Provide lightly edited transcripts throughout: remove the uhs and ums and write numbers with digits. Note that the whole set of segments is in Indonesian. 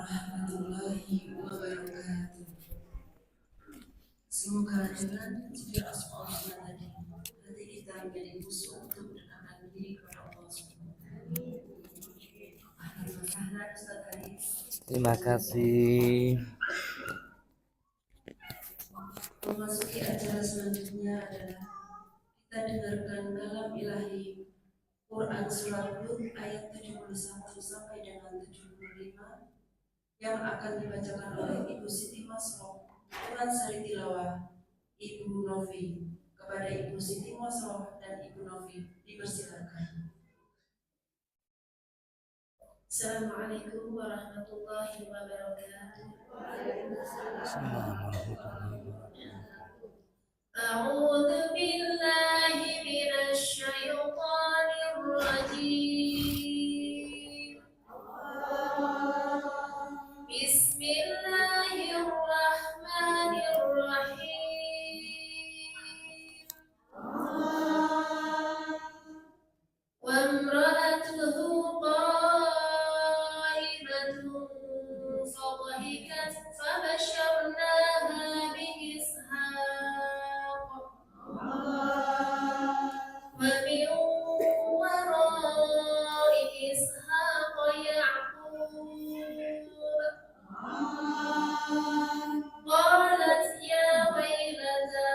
warahmatullahi wabarakatuh. Semoga dengan zikir asmaul husna tadi hati kita menjadi khusyuk untuk mendekatkan diri kepada Allah Subhanahu wa taala. Terima kasih. Memasuki acara selanjutnya adalah kita dengarkan kalam ilahi Quran Surat Hud ayat 71 sampai dengan 75 yang akan dibacakan oleh Ibu Siti Masroh Quran Sari Tilawah Ibu Novi. Kepada Ibu Siti Masroh dan Ibu Novi dipersilakan. Assalamualaikum warahmatullahi wabarakatuh. A'udzu billahi minasy syaithanir rajim. Bismillahirrahmanirrahim. Wa imra'atuhu qa'imatun fadhahikat fabasharnaha bi ishaq wa min wara'i ishaq ya'qub qalat ya waylata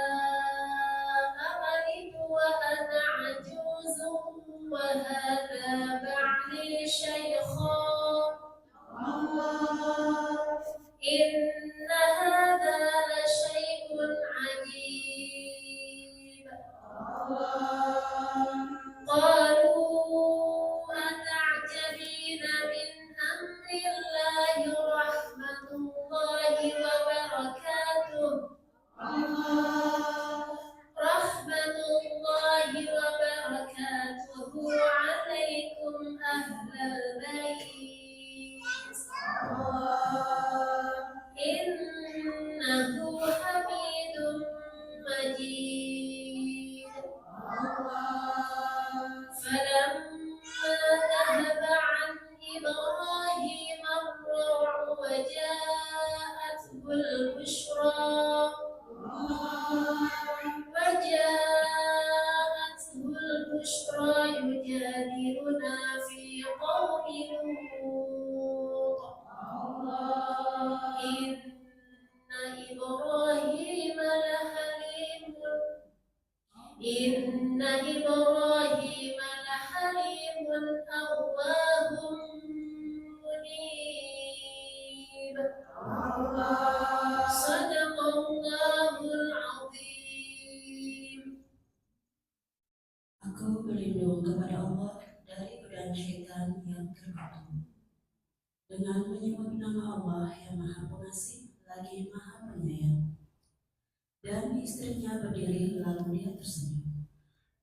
amalitu wa ana ajuzun wa hadha ba'li shaykha inna hadha la shay'un ajib. Qalu ata'jabina min amrillahi rahmatullahi wa barakatuh. Rahmatullahi wa barakatuhu alaikum ahlal bait. Innahu hamidum majid. Falamma dhahaba an Ibrahim ar-ru'u wa ja'athu al-bushra yujadiluna fi qawmi Lut. Inna Ibrahim lahalimun awwahum munib. Sadaqallahul azim. Aku berlindung kepada Allah dari godaan syaitan yang terkutuk. Dengan menyebut nama Allah yang Maha Pengasih lagi Maha Penyayang. Dan istrinya berdiri lalu dia tersenyum.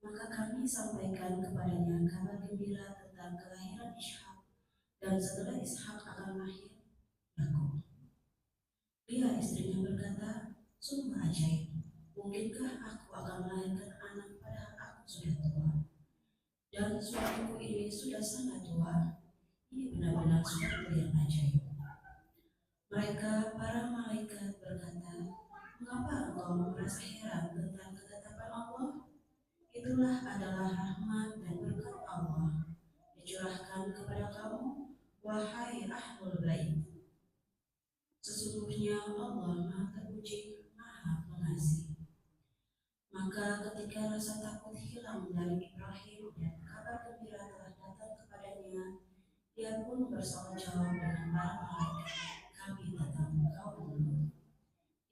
Maka kami sampaikan kepadanya kabar gembira tentang kelahiran Ishak, dan setelah Ishak akan lahir Yakub. Dia istrinya berkata, sungguh ajaib, mungkinkah aku akan melahirkan anak padahal aku sudah tua, dan suamiku ini sudah sangat tua. Ini benar-benar suatu yang ajaib. Mereka para malaikat berkata, mengapa engkau merasa heran tentang ketetapan Allah? Itulah adalah rahmat dan berkat Allah dicurahkan kepada kamu, wahai ahlul bait. Sesungguhnya Allah Maha Terpuji, Maha Pengasih. Maka ketika rasa takut hilang dari Ibrahim dan kabar gembira telah datang kepadanya, dia pun bersoal jawab dengan para malaikat, kami datang kaum Lut.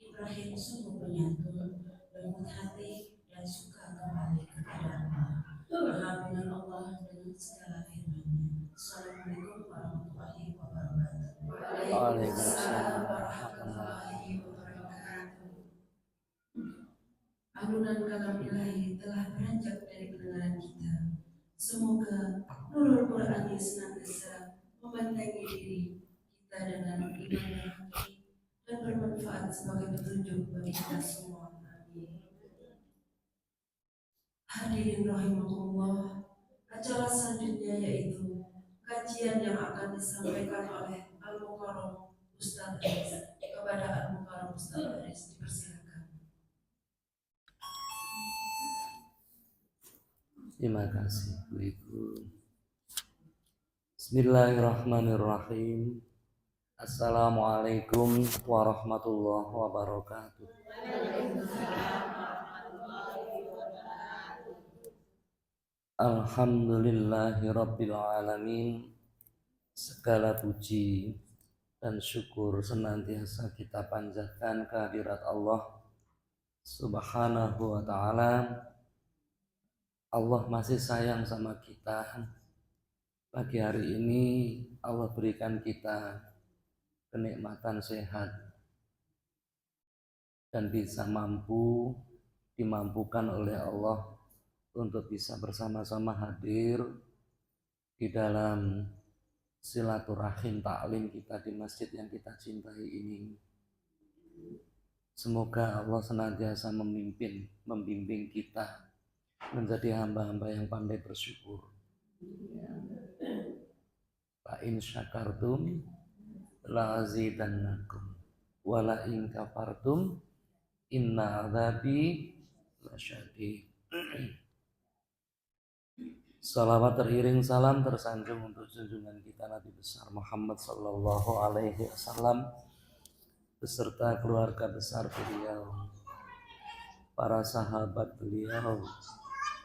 Ibrahim sungguh penyantun, lembut hati, dan suka kembali kepada Allah. Maha benar Allah dengan segala firman-Nya. Assalamualaikum warahmatullahi wabarakatuh. Waalaikumsalam warahmatullahi wabarakatuh. Alunan kalam ilahi telah beranjak dari pendengaran kita. Semoga nurul Quran senantiasa membentengi diri kita dengan iman yang haki dan bermanfaat sebagai petunjuk bagi kita semua. Amin. Hadirin rahimakumullah, acara selanjutnya yaitu kajian yang akan disampaikan oleh Al-Mukarram Ustaz Aris. Kepada Al-Mukarram Ustaz Aris, dipersilakan. Terima kasih Bu Ibu. Bismillahirrahmanirrahim. Assalamualaikum warahmatullahi wabarakatuh. Alhamdulillahirabbil alamin. Segala puji dan syukur senantiasa kita panjatkan kehadirat Allah Subhanahu wa ta'ala. Allah masih sayang sama kita. Pagi hari ini Allah berikan kita kenikmatan sehat dan bisa dimampukan oleh Allah untuk bisa bersama-sama hadir di dalam silaturahim taklim kita di masjid yang kita cintai ini. Semoga Allah senantiasa membimbing kita menjadi hamba-hamba yang pandai bersyukur. Fa in syakartum la azidannakum wa la in kafartum inna adzabi lasyadid. Salawat teriring salam tersanjung untuk junjungan kita Nabi besar Muhammad sallallahu alaihi wasallam beserta keluarga besar beliau, para sahabat beliau,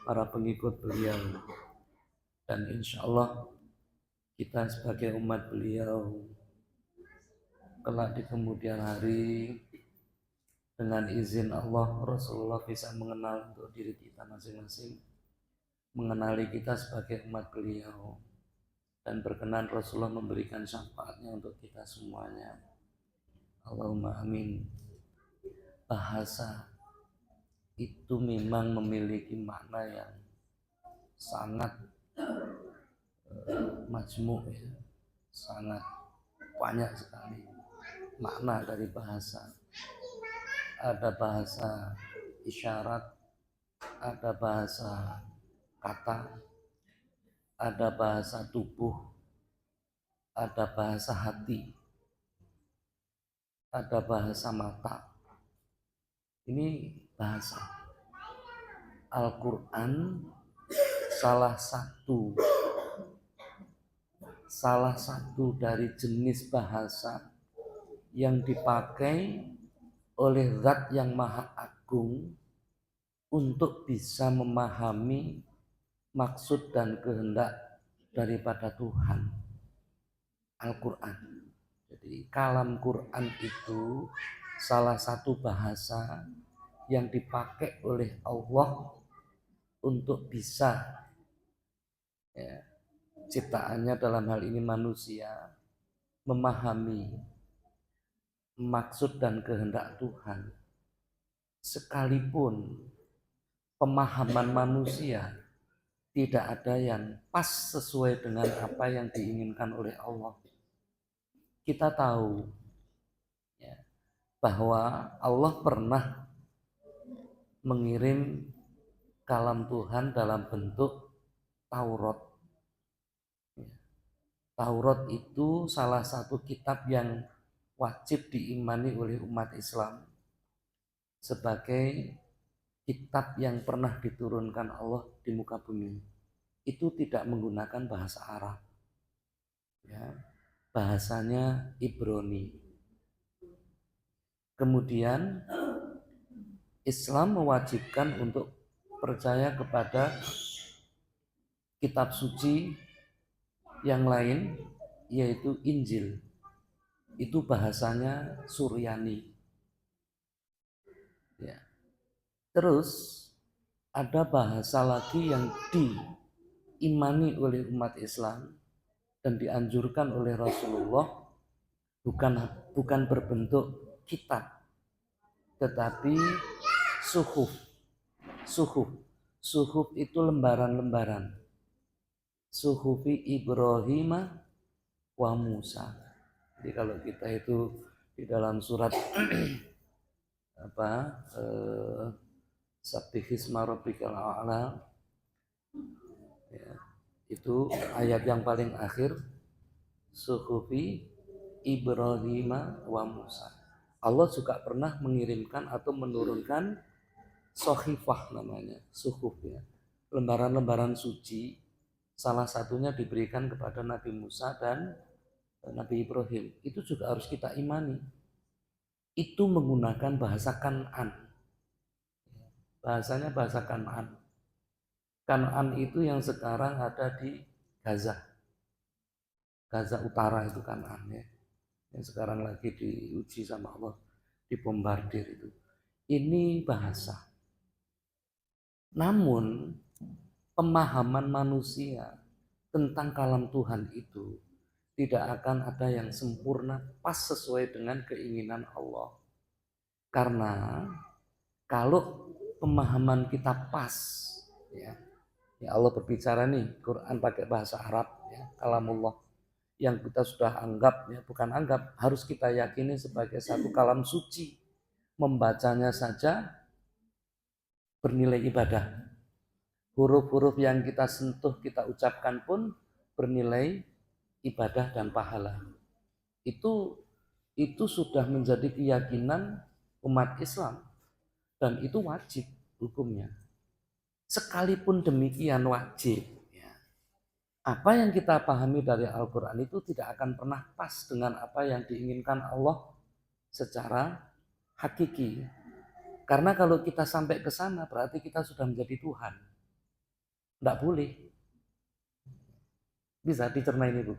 para pengikut beliau, dan insya Allah kita sebagai umat beliau kelak di kemudian hari dengan izin Allah Rasulullah bisa mengenal untuk diri kita masing-masing, mengenali kita sebagai umat beliau, dan berkenan Rasulullah memberikan syafaatnya untuk kita semuanya. Allahumma amin. Bahasa itu memang memiliki makna yang sangat majmuk, ya. Sangat banyak sekali makna dari bahasa. Ada bahasa isyarat, ada bahasa kata, ada bahasa tubuh, ada bahasa hati, ada bahasa mata. Ini bahasa. Al-Quran salah satu dari jenis bahasa yang dipakai oleh Zat yang Maha Agung untuk bisa memahami maksud dan kehendak daripada Tuhan. Al-Quran. Jadi kalam Quran itu salah satu bahasa yang dipakai oleh Allah untuk bisa, ya, ciptaannya dalam hal ini manusia, memahami maksud dan kehendak Tuhan. Sekalipun pemahaman manusia tidak ada yang pas sesuai dengan apa yang diinginkan oleh Allah. Kita tahu, ya, bahwa Allah pernah mengirim kalam Tuhan dalam bentuk Taurat. Taurat itu salah satu kitab yang wajib diimani oleh umat Islam sebagai kitab yang pernah diturunkan Allah di muka bumi. Itu tidak menggunakan bahasa Arab, ya, bahasanya Ibrani. Kemudian Islam mewajibkan untuk percaya kepada kitab suci yang lain, yaitu Injil. Itu bahasanya Suryani, ya. Terus ada bahasa lagi yang diimani oleh umat Islam dan dianjurkan oleh Rasulullah, bukan berbentuk kitab, tetapi suhuf. Suhuf itu lembaran-lembaran. Suhufi Ibrahim wa Musa. Jadi kalau kita itu di dalam surat Sabbihisma rabbikal a'la, ya, itu ayat yang paling akhir, suhufi Ibrahim wa Musa. Allah juga pernah mengirimkan atau menurunkan sohifah namanya, suhuf ya. Lembaran-lembaran suci, salah satunya diberikan kepada Nabi Musa dan Nabi Ibrahim. Itu juga harus kita imani. Itu menggunakan bahasa Kan'an. Bahasanya bahasa Kan'an. Kan'an itu yang sekarang ada di Gaza. Gaza Utara itu Kan'an ya. Yang sekarang lagi diuji sama Allah, dibombardir itu. Ini bahasa. Namun pemahaman manusia tentang kalam Tuhan itu tidak akan ada yang sempurna pas sesuai dengan keinginan Allah. Karena kalau pemahaman kita pas, ya Allah berbicara nih, Quran pakai bahasa Arab, ya, kalamullah yang kita sudah anggap, ya bukan anggap, harus kita yakini sebagai satu kalam suci. Membacanya saja bernilai ibadah. Huruf-huruf yang kita sentuh, kita ucapkan pun bernilai ibadah dan pahala. Itu sudah menjadi keyakinan umat Islam dan itu wajib hukumnya. Sekalipun demikian wajib, ya, apa yang kita pahami dari Al-Quran itu tidak akan pernah pas dengan apa yang diinginkan Allah secara hakiki. Karena kalau kita sampai ke sana berarti kita sudah menjadi Tuhan. Tidak boleh. Bisa dicerna ini Bu.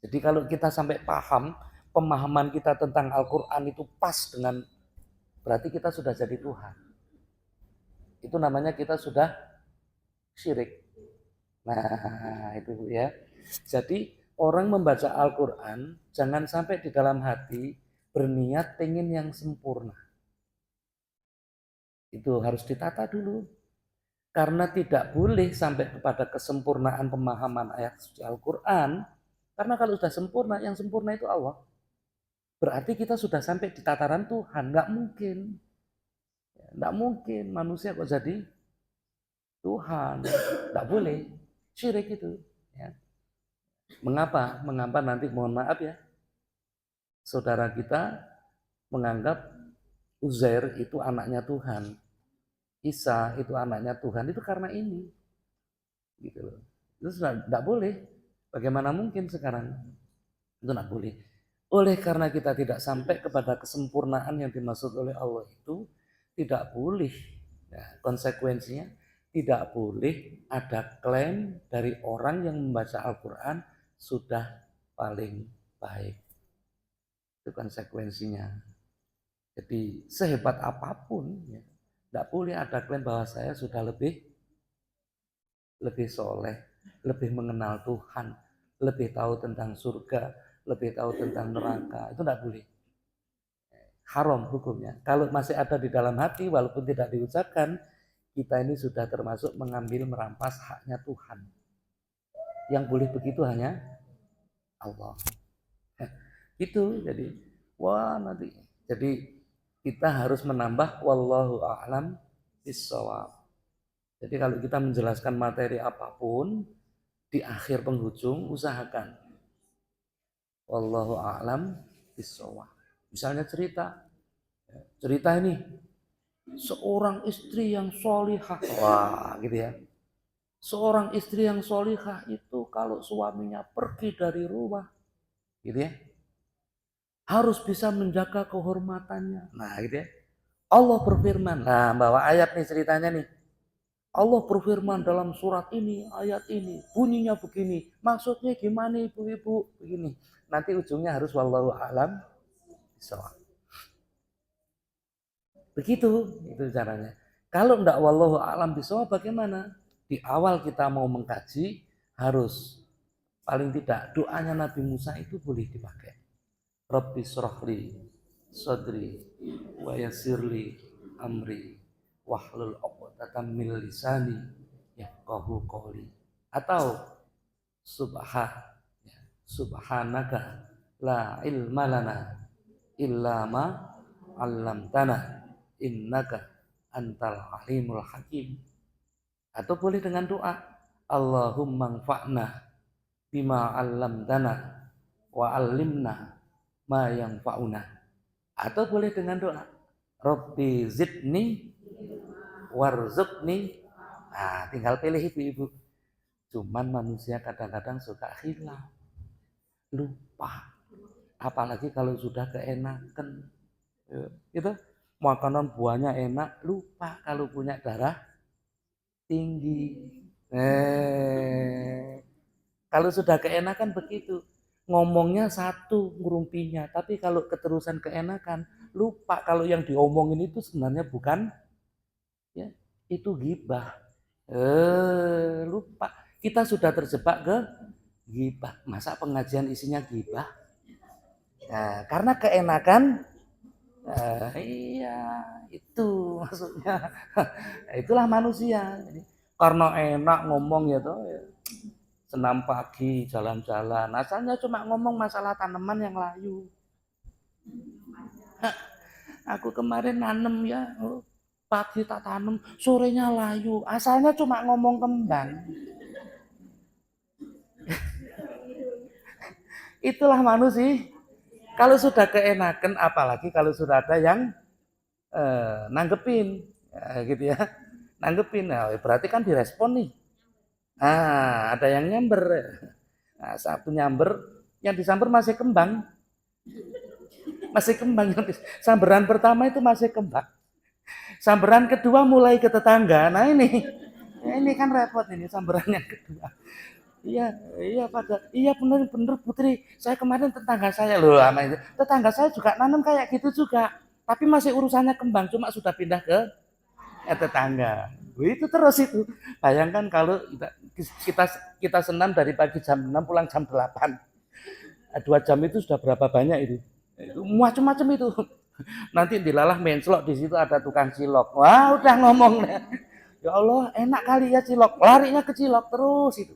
Jadi kalau kita sampai paham, pemahaman kita tentang Al-Quran itu pas dengan, berarti kita sudah jadi Tuhan. Itu namanya kita sudah syirik. Nah itu ya. Jadi orang membaca Al-Quran jangan sampai di dalam hati berniat pengen yang sempurna. Itu harus ditata dulu. Karena tidak boleh sampai kepada kesempurnaan pemahaman ayat suci Al-Quran. Karena kalau sudah sempurna, yang sempurna itu Allah. Berarti kita sudah sampai di tataran Tuhan. Nggak mungkin. Nggak mungkin manusia kok jadi Tuhan. Nggak boleh. Syirik itu. Ya. Mengapa? Mengapa nanti mohon maaf ya. Saudara kita menganggap Uzair itu anaknya Tuhan. Isa itu anaknya Tuhan, itu karena ini. Gitu loh. Itu sudah tidak boleh. Bagaimana mungkin sekarang? Itu tidak boleh. Oleh karena kita tidak sampai kepada kesempurnaan yang dimaksud oleh Allah itu, tidak boleh. Ya, konsekuensinya tidak boleh ada klaim dari orang yang membaca Al-Quran sudah paling baik. Itu konsekuensinya. Jadi sehebat apapun, ya, tidak boleh ada klaim bahwa saya sudah lebih soleh, lebih mengenal Tuhan, lebih tahu tentang surga, lebih tahu tentang neraka. Itu tidak boleh. Haram hukumnya. Kalau masih ada di dalam hati, walaupun tidak diucapkan, kita ini sudah termasuk mengambil merampas haknya Tuhan. Yang boleh begitu hanya Allah. Itu jadi, wah nanti. Jadi kita harus menambah wallahu a'lam bissawab. Jadi kalau kita menjelaskan materi apapun, di akhir penghujung usahakan wallahu a'lam bissawab. Misalnya cerita ini seorang istri yang solihah, wah gitu ya. Seorang istri yang solihah itu kalau suaminya pergi dari rumah, gitu ya, harus bisa menjaga kehormatannya. Nah gitu ya. Allah berfirman, nah bawa ayat nih ceritanya nih. Allah berfirman dalam surat ini, ayat ini, bunyinya begini. Maksudnya gimana ibu-ibu? Begini. Nanti ujungnya harus wallahu a'lam bishawab. Begitu, itu caranya. Kalau enggak wallahu a'lam bishawab bagaimana? Di awal kita mau mengkaji harus paling tidak doanya Nabi Musa itu boleh dipakai. Rabbi shrahli sadri wa yassirli amri wahlul 'uqdatam min lisani yafqahu qawli. Atau subhanaka la ilma lana illa ma 'allamtana innaka antal alimul hakim. Atau boleh dengan doa Allahumma anfa'na bima 'allamtana wa 'allimna ma yang fauna. Atau boleh dengan doa, Rabbi zidni warzuqni. Nah, tinggal pilih ibu-ibu. Cuman manusia kadang-kadang suka hilaf, lupa. Apalagi kalau sudah keenakan. Itu makanan buahnya enak, lupa kalau punya darah tinggi. Kalau sudah keenakan begitu. Ngomongnya satu ngerumpinya, tapi kalau keterusan keenakan, lupa kalau yang diomongin itu sebenarnya bukan, ya, itu ghibah. Lupa. Kita sudah terjebak ke ghibah. Masa pengajian isinya ghibah? Nah, karena keenakan, iya, itu maksudnya. Itulah manusia. Karena enak ngomong ya toh, ya. Senam pagi jalan-jalan. Asalnya cuma ngomong masalah tanaman yang layu. Aku kemarin nanem ya, pagi tak tanam, sorenya layu. Asalnya cuma ngomong kembang. Itulah manusia. Kalau sudah keenakan, apalagi kalau sudah ada yang nanggepin, gitu ya, nanggepin, nah, berarti kan direspon nih. Ada yang nyamber. Nah, satu nyamber, yang disamber masih kembang, samberan pertama itu masih kembang, samberan kedua mulai ke tetangga. Nah ini kan repot ini samberan yang kedua. Iya bener Putri. Saya kemarin tetangga saya loh, sama itu. Tetangga saya juga nanam kayak gitu juga. Tapi masih urusannya kembang, cuma sudah pindah ke tetangga. Itu terus itu. Bayangkan kalau kita kita senam dari pagi jam 6 pulang jam 8. 2 jam itu sudah berapa banyak itu? Itu macam-macam itu. Nanti dilalah menclok di situ ada tukang cilok. Wah, udah ngomong. Ya Allah, enak kali ya cilok. Larinya ke cilok terus itu.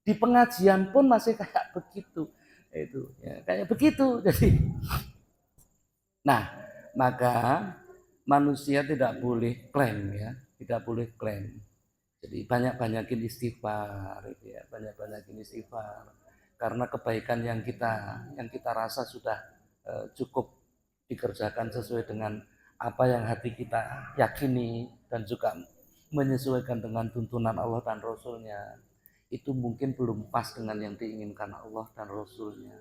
Di pengajian pun masih kayak begitu. Itu ya, kayak begitu. Jadi nah, maka manusia tidak boleh klaim ya, tidak boleh klaim. Jadi banyak-banyakin istighfar, gitu ya, banyak-banyakin istighfar. Karena kebaikan yang kita rasa sudah cukup dikerjakan sesuai dengan apa yang hati kita yakini dan juga menyesuaikan dengan tuntunan Allah dan Rasulnya, itu mungkin belum pas dengan yang diinginkan Allah dan Rasulnya.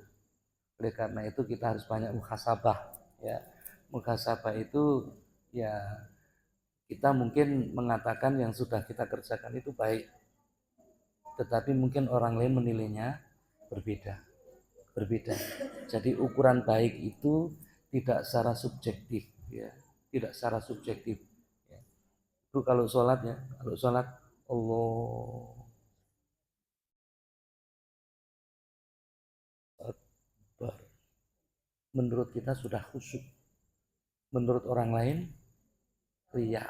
Oleh karena itu kita harus banyak muhasabah ya. Muhasabah itu ya, kita mungkin mengatakan yang sudah kita kerjakan itu baik, tetapi mungkin orang lain menilainya berbeda. Jadi ukuran baik itu tidak secara subjektif ya, tidak secara subjektif. Ya. Itu kalau sholat ya, Allah Akbar. Menurut kita sudah khusyuk. Menurut orang lain riya.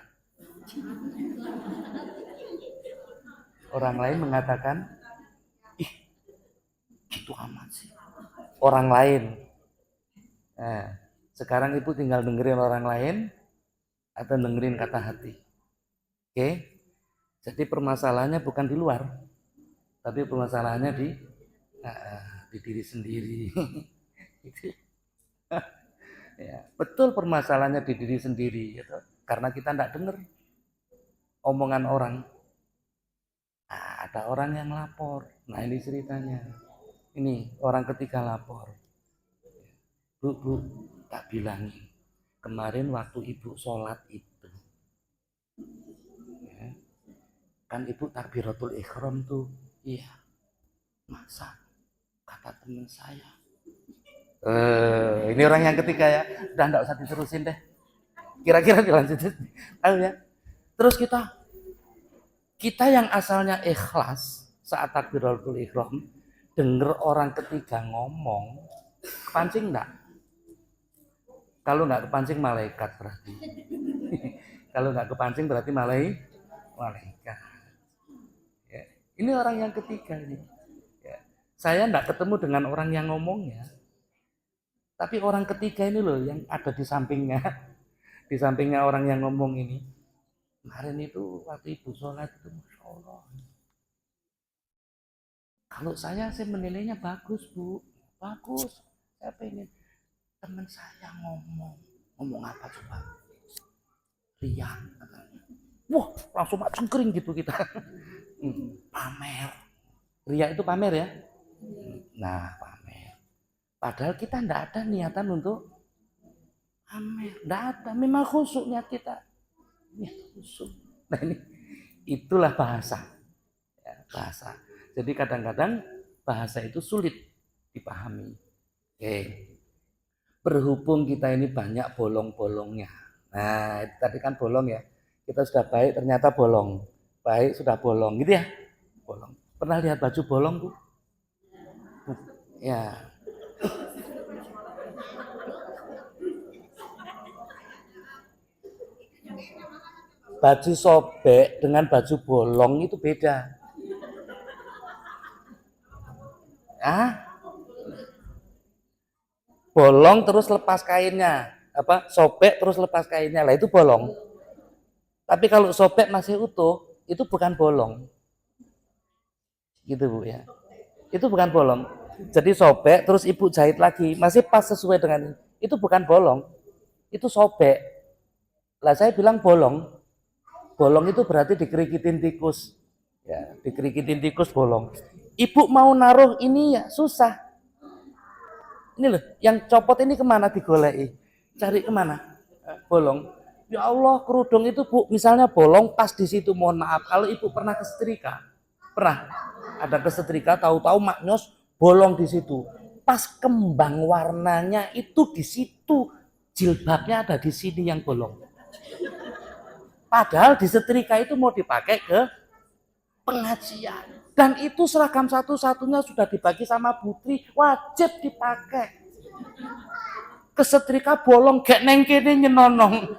Orang lain mengatakan, ih, gitu amat sih. Orang lain. Nah, sekarang ibu tinggal dengerin orang lain atau dengerin kata hati. Oke? Jadi permasalahannya bukan di luar, tapi permasalahannya di diri sendiri. Ya, betul permasalahannya di diri sendiri, gitu. Karena kita tidak dengar omongan orang. Ada orang yang lapor. Nah ini ceritanya. Ini orang ketiga lapor. Bu, tak bilangin. Kemarin waktu ibu sholat itu, ya, kan ibu takbiratul ikhram tuh. Iya. Masa? Kata teman saya. Ini orang yang ketiga ya. Udah enggak usah diterusin deh. Kira-kira dilanjutin. Ayo ya. Terus kita yang asalnya ikhlas saat takbiratul ihram, denger orang ketiga ngomong, kepancing enggak? Kalau enggak kepancing malaikat berarti. Kalau enggak kepancing berarti malaikat. Ya. Ini orang yang ketiga ini. Ya. Saya enggak ketemu dengan orang yang ngomongnya, tapi orang ketiga ini loh yang ada di sampingnya. Di sampingnya orang yang ngomong ini. Kemarin itu waktu ibu sholat itu, Masya Allah. Kalau saya menilainya bagus, Bu. Bagus. saya pengen. Teman saya ngomong apa coba? Riak katanya. Wah, langsung cengkering gitu kita. Pamer. Riak itu pamer ya? Nah, pamer. Padahal kita enggak ada niatan untuk pamer. Enggak ada. Memang khusyuk niat kita. Niat khusyuk. Nah ini, itulah bahasa. Ya, bahasa. Jadi kadang-kadang bahasa itu sulit dipahami. Oke. Berhubung kita ini banyak bolong-bolongnya. Nah, itu tadi kan bolong ya. Kita sudah baik, ternyata bolong. Baik, sudah bolong. Gitu ya? Bolong. Pernah lihat baju bolong, Bu? Ya. Baju sobek dengan baju bolong itu beda. Bolong terus lepas kainnya. Sobek terus lepas kainnya. Lah itu bolong. Tapi kalau sobek masih utuh, itu bukan bolong. Gitu Bu ya. Itu bukan bolong. Jadi sobek terus ibu jahit lagi, masih pas sesuai dengan itu bukan bolong. Itu sobek. Lah saya bilang bolong. Bolong itu berarti dikerikitin tikus. Ya, dikerikitin tikus bolong. Ibu mau naruh ini ya susah. Ini loh, yang copot ini kemana digolei? Cari kemana? Bolong. Ya Allah, kerudung itu Bu, misalnya bolong pas di situ. Mohon maaf, kalau ibu pernah kesetrika, pernah ada kesetrika, tahu-tahu maknyos bolong di situ. Pas kembang warnanya itu di situ, jilbabnya ada di sini yang bolong. Padahal di setrika itu mau dipakai ke pengajian. Dan itu seragam satu-satunya sudah dibagi sama Putri, wajib dipakai. Kesetrika bolong, gak neng kene nyenonong.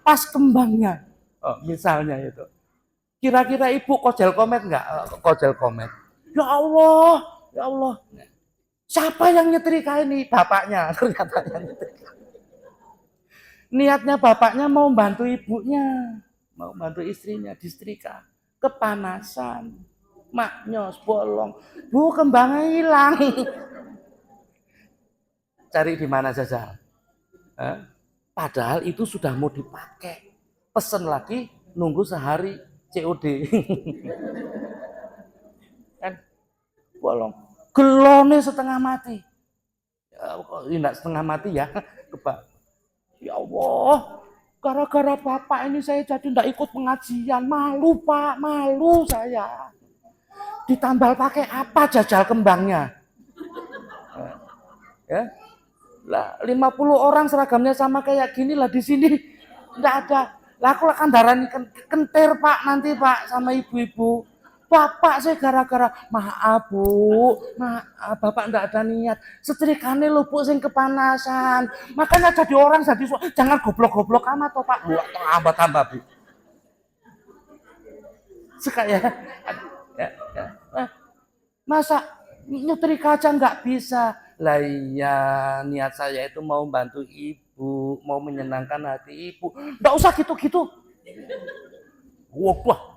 Pas kembangnya. Oh, misalnya itu. Kira-kira ibu kojel komet enggak? Kojel komet. Ya Allah, ya Allah. Siapa yang nyetrika ini? Bapaknya. Ternyata yang nyetrika. Niatnya bapaknya mau bantu ibunya. Mau bantu istrinya disetrika. Kepanasan. Maknyos, bolong. Bu, kembangnya hilang. Cari di mana saja. Padahal itu sudah mau dipakai. Pesen lagi, nunggu sehari COD. Kan bolong. Gelone setengah mati. Tidak setengah mati ya. Ya Allah, gara-gara bapak ini saya jadi tidak ikut pengajian. Malu Pak, malu saya. Ditambal pakai apa jajal kembangnya? Ya, lah 50 orang seragamnya sama kayak gini lah di sini enggak ada. Lah aku akan darani kentir Pak nanti Pak sama ibu-ibu. Bapak saya gara-gara maaf Bu, maaf Bapak enggak ada niat. Setrikane lho Bu sing kepanasan. Makanya jadi orang jadi jangan goblok-goblok amat toh Pak. Buat tambah-tambah Bu. Suka ya. Masa nyetrika aja nggak bisa. Lah iya, niat saya itu mau bantu ibu, mau menyenangkan hati ibu. Nggak usah gitu-gitu. Wah,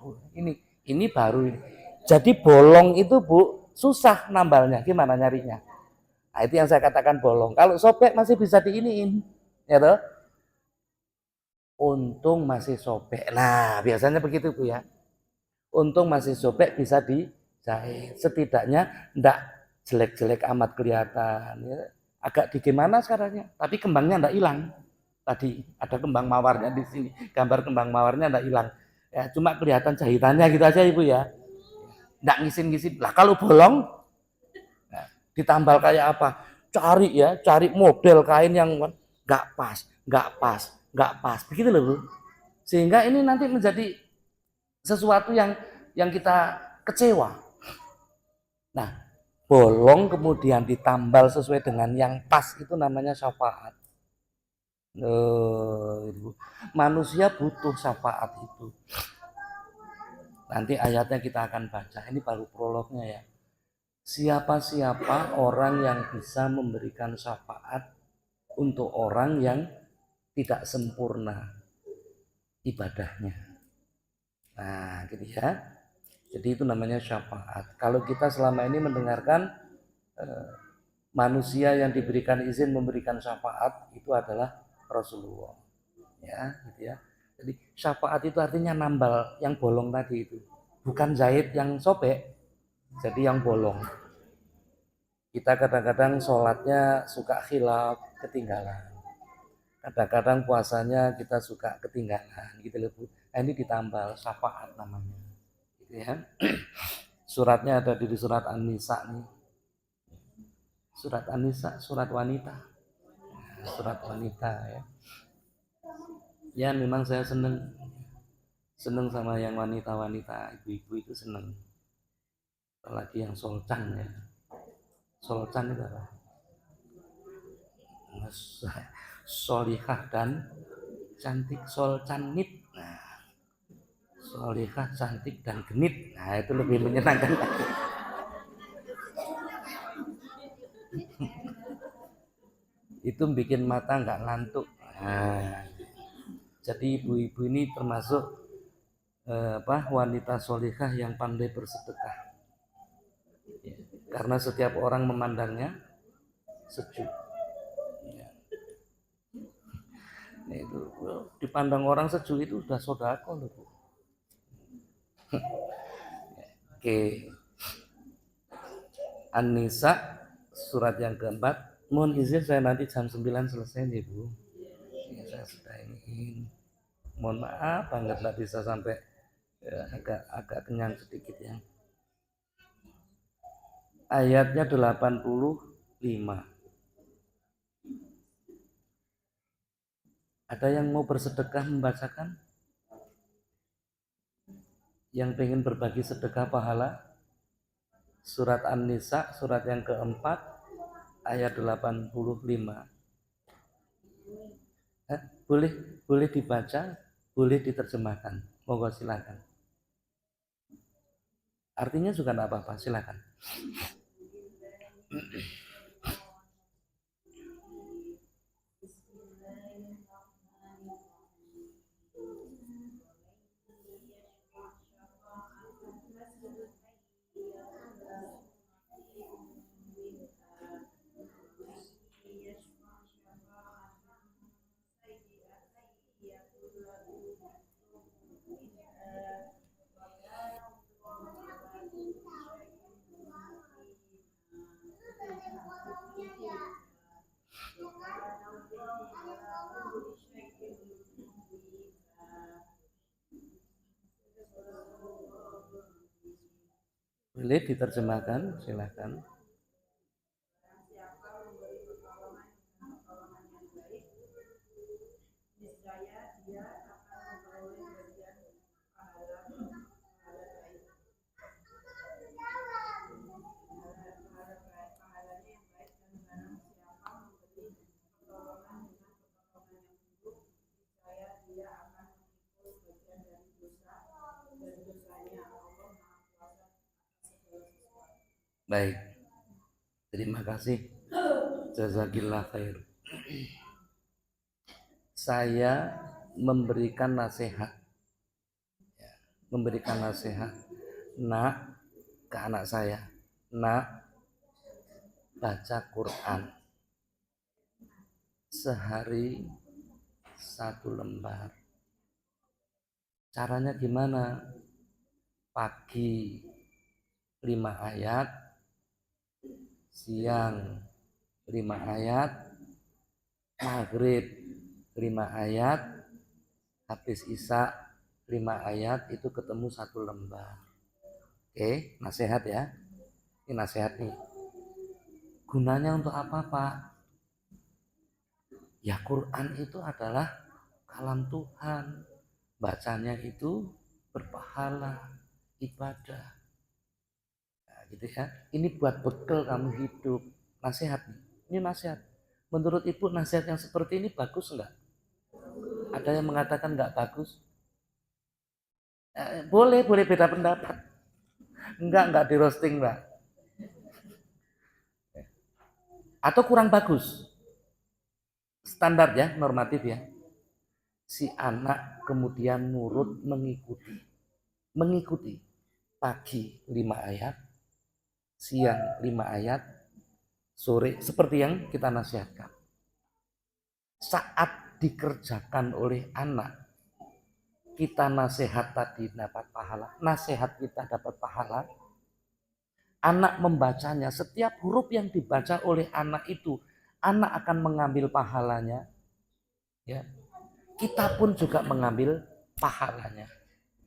ini baru ini. Jadi bolong itu Bu, susah nambalnya. Gimana nyarinya? Nah, itu yang saya katakan bolong. Kalau sobek masih bisa diiniin. Ya toh? Untung masih sobek. Nah, biasanya begitu Bu ya. Untung masih sobek bisa dijahit. Setidaknya enggak jelek-jelek amat kelihatan. Ya. Agak di gimana sekarangnya. Tapi kembangnya enggak hilang. Tadi ada kembang mawarnya di sini. Gambar kembang mawarnya enggak hilang. Ya, cuma kelihatan jahitannya gitu aja Ibu ya. Enggak ngisin-ngisin. Lah kalau bolong, nah, ditambal kayak apa? Cari model kain yang enggak pas, enggak pas, enggak pas. Begitu loh Bu. Sehingga ini nanti menjadi sesuatu yang kita kecewa. Nah, bolong kemudian ditambal sesuai dengan yang pas itu namanya syafaat. Manusia butuh syafaat itu. Nanti ayatnya kita akan baca. Ini baru prolognya ya. Siapa-siapa orang yang bisa memberikan syafaat untuk orang yang tidak sempurna ibadahnya. Nah, gitu ya. Jadi itu namanya syafaat. Kalau kita selama ini mendengarkan manusia yang diberikan izin memberikan syafaat itu adalah Rasulullah. Ya, gitu ya. Jadi syafaat itu artinya nambal yang bolong tadi itu. Bukan jahit yang sobek, jadi yang bolong. Kita kadang-kadang sholatnya suka khilaf, ketinggalan. Kadang-kadang puasanya kita suka ketinggalan, gitu loh Bu. Nah, ini ditambal syafaat namanya. Gitu ya. Suratnya ada di surat An-Nisa nih. Surat An-Nisa, surat wanita. Surat wanita ya. Ya memang saya seneng sama yang wanita-wanita, ibu-ibu itu seneng. Apalagi yang solcan ya. Solcan itu apa? Solihah dan cantik, solcanit. Nah, solihah, cantik dan genit. Nah itu lebih menyenangkan lagi. Itu bikin mata nggak ngantuk. Nah, jadi ibu-ibu ini termasuk wanita solihah yang pandai bersedekah. Ya, karena setiap orang memandangnya sejuk. Ya. Nah, itu dipandang orang sejuk itu sudah sodako loh Bu. Oke. An-Nisa surat yang keempat. Mohon izin saya nanti jam 9 selesai nih Bu. Ya, saya sudah ini. Mohon maaf banget nggak bisa sampai agak kenyang sedikit ya. Ayatnya 85. Ada yang mau bersedekah membacakan? Yang pengen berbagi sedekah pahala? Surat An-Nisa, surat yang keempat, ayat 85. Boleh dibaca, boleh diterjemahkan. Monggo silakan. Artinya juga tidak apa-apa, silakan. Boleh diterjemahkan, silakan. Baik, terima kasih. Jazakillah khair. Saya memberikan nasihat, nak, ke anak saya, nak, baca Quran sehari 1 lembar. Caranya gimana? Pagi 5 ayat, siang 5 ayat, maghrib 5 ayat, habis isya 5 ayat, itu ketemu 1 lembar. Oke, nasihat ya. Ini nasihat nih. Gunanya untuk apa Pak? Ya Quran itu adalah kalam Tuhan. Bacanya itu berpahala, ibadah. Nah, gitu ya. Ini buat bekal kamu hidup. Nasihat nih. Ini nasihat. Menurut Ibu nasihat yang seperti ini bagus enggak? Ada yang mengatakan enggak bagus? Boleh beda pendapat. Enggak di roasting Mbak. Atau kurang bagus. Standar ya, normatif ya. Si anak kemudian nurut mengikuti pagi 5 ayat, siang 5 ayat, sore, seperti yang kita nasihatkan. Saat dikerjakan oleh anak, kita nasihat tadi dapat pahala, nasihat kita dapat pahala. Anak membacanya, setiap huruf yang dibaca oleh anak itu, anak akan mengambil pahalanya. Ya, kita pun juga mengambil pahalanya.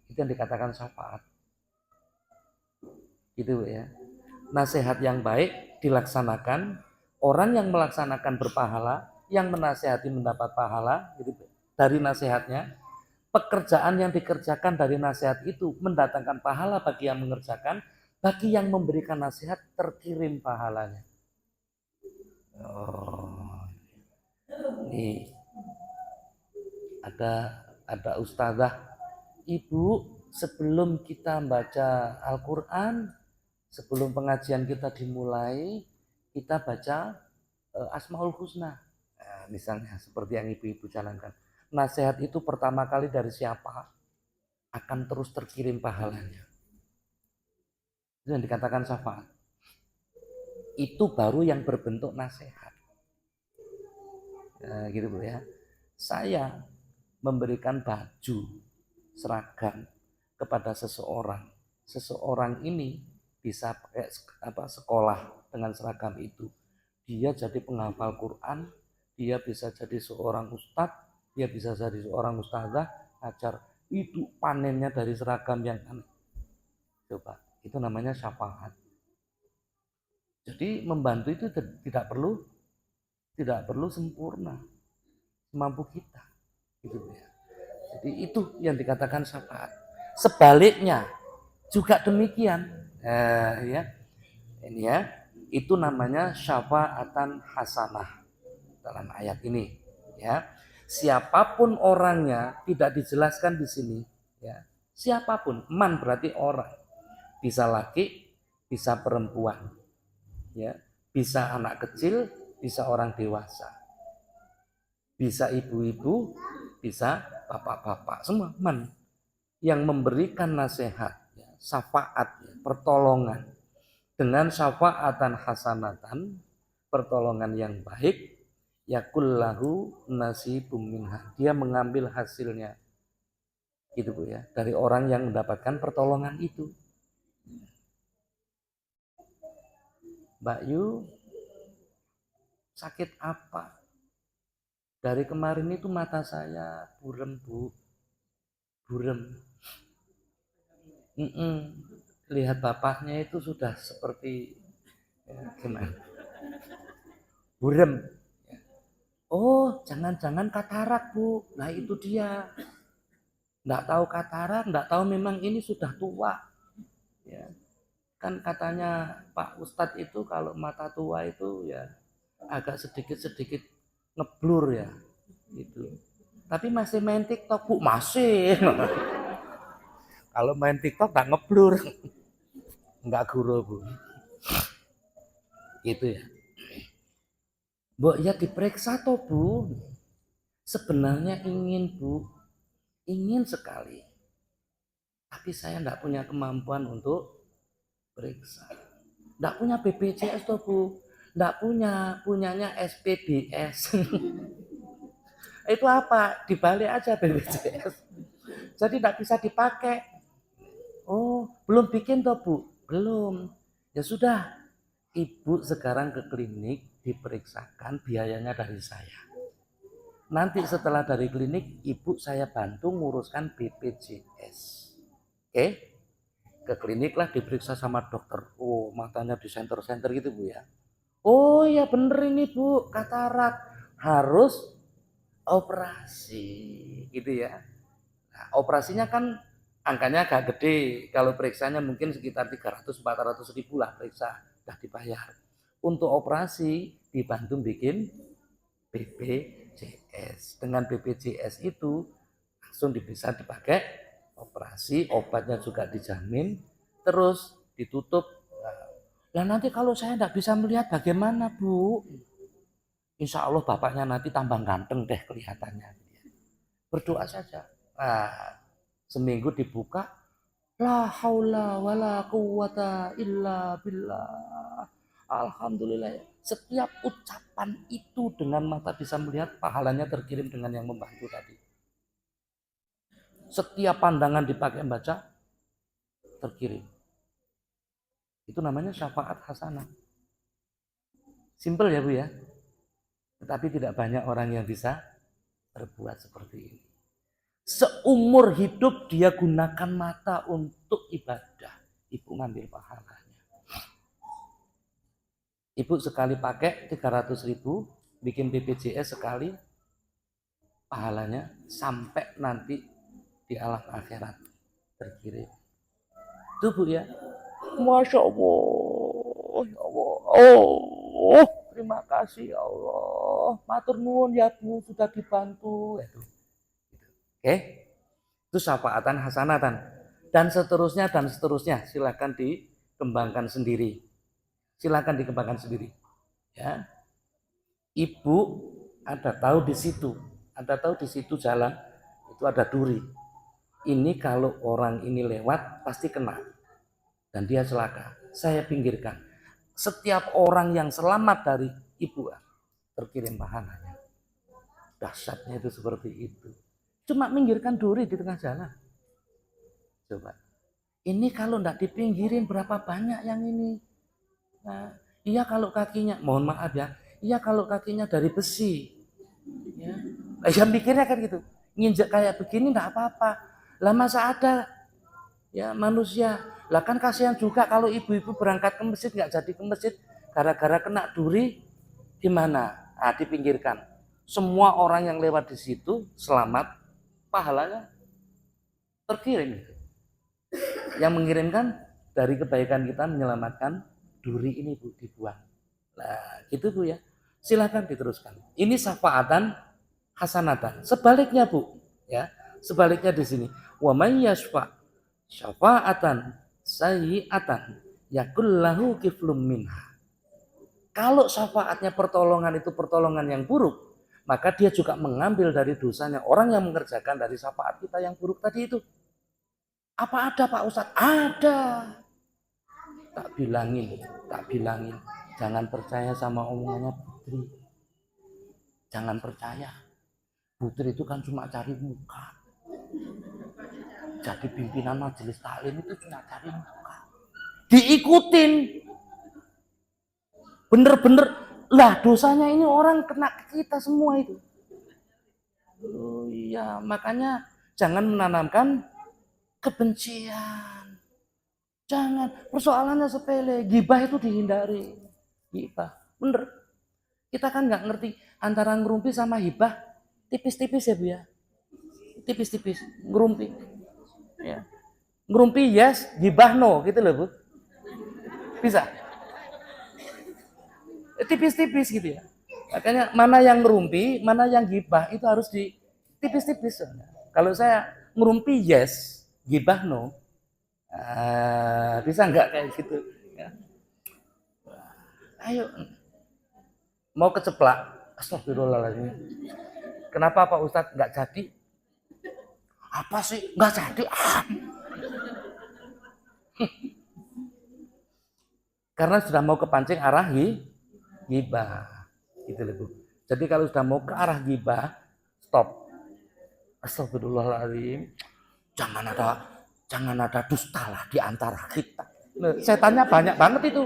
Itu yang dikatakan syafaat. Gitu ya. Nasihat yang baik dilaksanakan, orang yang melaksanakan berpahala, yang menasihati mendapat pahala gitu, dari nasihatnya. Pekerjaan yang dikerjakan dari nasihat itu mendatangkan pahala bagi yang mengerjakan, bagi yang memberikan nasihat terkirim pahalanya. Oh, ini ada ustazah, ibu, sebelum kita baca Al-Quran, sebelum pengajian kita dimulai, kita baca Asmaul Husna. Nah, misalnya seperti yang ibu-ibu jalankan. Nasihat itu pertama kali dari siapa? Akan terus terkirim pahalanya. Itu yang dikatakan syafaat. Itu baru yang berbentuk nasihat. Nah, gitu Bu ya. Saya memberikan baju seragam kepada seseorang. Seseorang ini bisa pakai sekolah dengan seragam itu. Dia jadi penghafal Quran, dia bisa jadi seorang ustadz, dia bisa jadi seorang ustazah, ajar. Itu panennya dari seragam yang aneh. Coba, itu namanya syafaat. Jadi membantu itu tidak perlu sempurna, semampu kita. Gitu ya. Jadi itu yang dikatakan syafaat. Sebaliknya juga demikian. Ya, ini ya, itu namanya syafaatan hasanah dalam ayat ini. Ya, siapapun orangnya tidak dijelaskan di sini. Ya, siapapun, man berarti orang, bisa laki, bisa perempuan, ya, bisa anak kecil, bisa orang dewasa, bisa ibu-ibu, bisa bapak-bapak, semua man yang memberikan nasihat, ya, syafaat, ya, pertolongan dengan syafaatan hasanatan, pertolongan yang baik, yakullahu nasibum minha, dia mengambil hasilnya, gitu Bu ya, dari orang yang mendapatkan pertolongan itu. Mbak Yu sakit apa? Dari kemarin itu mata saya burem Bu, burem. Lihat bapaknya itu sudah seperti ya, gimana? Burem. Oh, jangan-jangan katarak Bu. Nah itu dia. Nggak tahu katarak, nggak tahu memang ini sudah tua. Ya. Kan katanya Pak Ustadz itu kalau mata tua itu ya agak sedikit-sedikit ngeblur ya. Gitu. Tapi masih main TikTok Bu, masih. Kalau main TikTok nggak ngeblur. Nggak guru Bu. Gitu ya. Bu, ya diperiksa toh Bu. Sebenarnya ingin Bu, ingin sekali. Tapi saya nggak punya kemampuan untuk periksa. Nggak punya BPJS toh Bu. Nggak punyanya SPBS. Itu apa? Dibalik aja BPJS. Jadi nggak bisa dipakai. Oh, belum bikin toh Bu? Belum. Ya sudah, Ibu sekarang ke klinik diperiksakan, biayanya dari saya. Nanti setelah dari klinik, Ibu saya bantu nguruskan BPJS. Oke? Ke klinik lah diperiksa sama dokter. Oh, matanya di senter-senter gitu Bu ya. Oh ya bener ini Bu, katarak. Harus operasi gitu ya. Nah, operasinya kan angkanya agak gede. Kalau periksanya mungkin sekitar 300-400 ribu lah periksa, sudah dibayar. Untuk operasi dibantu bikin BPJS. Dengan BPJS itu langsung bisa dipakai operasi, obatnya juga dijamin, terus ditutup. Nah nanti kalau saya tidak bisa melihat bagaimana Bu? Insya Allah bapaknya nanti tambah ganteng deh kelihatannya. Berdoa saja. Nah, seminggu dibuka, la haula wala quwata illa billah. Alhamdulillah. Setiap ucapan itu dengan mata bisa melihat, pahalanya terkirim dengan yang membantu tadi. Setiap pandangan dipakai baca, terkirim. Itu namanya syafaat hasanah. Simpel ya Bu ya. Tetapi tidak banyak orang yang bisa berbuat seperti ini. Seumur hidup dia gunakan mata untuk ibadah. Ibu ngambil pahalanya. Ibu sekali pakai 300.000, bikin BPJS sekali, pahalanya sampai nanti di alam akhirat terkirim. Itu Bu ya. Masya Allah, ya Allah. Oh, terima kasih ya Allah. Matur nuwun ya Bu, sudah dibantu. Oke, itu syafaatan hasanatan. Dan seterusnya, silakan dikembangkan sendiri. Silakan dikembangkan sendiri. Ya, Ibu ada tahu di situ, jalan itu ada duri. Ini kalau orang ini lewat pasti kena dan dia celaka. Saya pinggirkan. Setiap orang yang selamat dari ibu terkirim pahalanya. Dahsyatnya itu seperti itu. Cuma minggirkan duri di tengah jalan. Coba. Ini kalau tidak dipinggirin berapa banyak yang ini. Nah, iya kalau kakinya, mohon maaf ya, iya kalau kakinya dari besi. Ya, ya mikirnya kan gitu. Nginjek kayak begini tidak apa-apa. Lah masa ada ya manusia. Lah kan kasihan juga kalau ibu-ibu berangkat ke masjid nggak jadi ke masjid gara-gara kena duri, gimana? Nah, dipinggirkan. Semua orang yang lewat di situ selamat, pahalanya terkirim. Yang mengirimkan dari kebaikan kita menyelamatkan duri ini Bu dibuang. Nah, gitu Bu ya. Silakan diteruskan. Ini syafaatan hasanatan. Sebaliknya Bu, ya. Sebaliknya di sini. Wa may yashfa syafa'atan sayyi'atan yakul lahu kiflum minha. Kalau syafaatnya pertolongan itu pertolongan yang buruk, maka dia juga mengambil dari dosanya orang yang mengerjakan dari syafaat kita yang buruk tadi itu. Apa ada Pak Ustadz? Ada. Tak bilangin. Jangan percaya sama omongannya Putri. Jangan percaya. Putri itu kan cuma cari muka. Jadi pimpinan majelis taklim itu cuma cari muka. Diikutin. Bener-bener. Lah dosanya ini orang kena ke kita semua itu. Oh iya, makanya jangan menanamkan kebencian. Jangan, persoalannya sepele, gibah itu dihindari. Gibah, bener. Kita kan nggak ngerti antara ngerumpi sama hibah, tipis-tipis ya Bu ya. Tipis-tipis, ngerumpi. Ya. Ngerumpi yes, gibah no, gitu loh Bu. Bisa? Tipis-tipis gitu ya. Makanya mana yang ngerumpi, mana yang gibah itu harus di tipis-tipis. Kalau saya ngerumpi yes, gibah no, bisa nggak kayak gitu? Ya. Ayo, mau keceplak? Astagfirullahaladzim. Kenapa Pak Ustadz nggak jadi? Apa sih nggak jadi? Karena sudah mau kepancing arah gibah, gitu loh Bu. Jadi kalau sudah mau ke arah gibah, stop. Astagfirullahaladzim. Jangan ada dusta lah di antara kita. Nah, setannya banyak banget itu.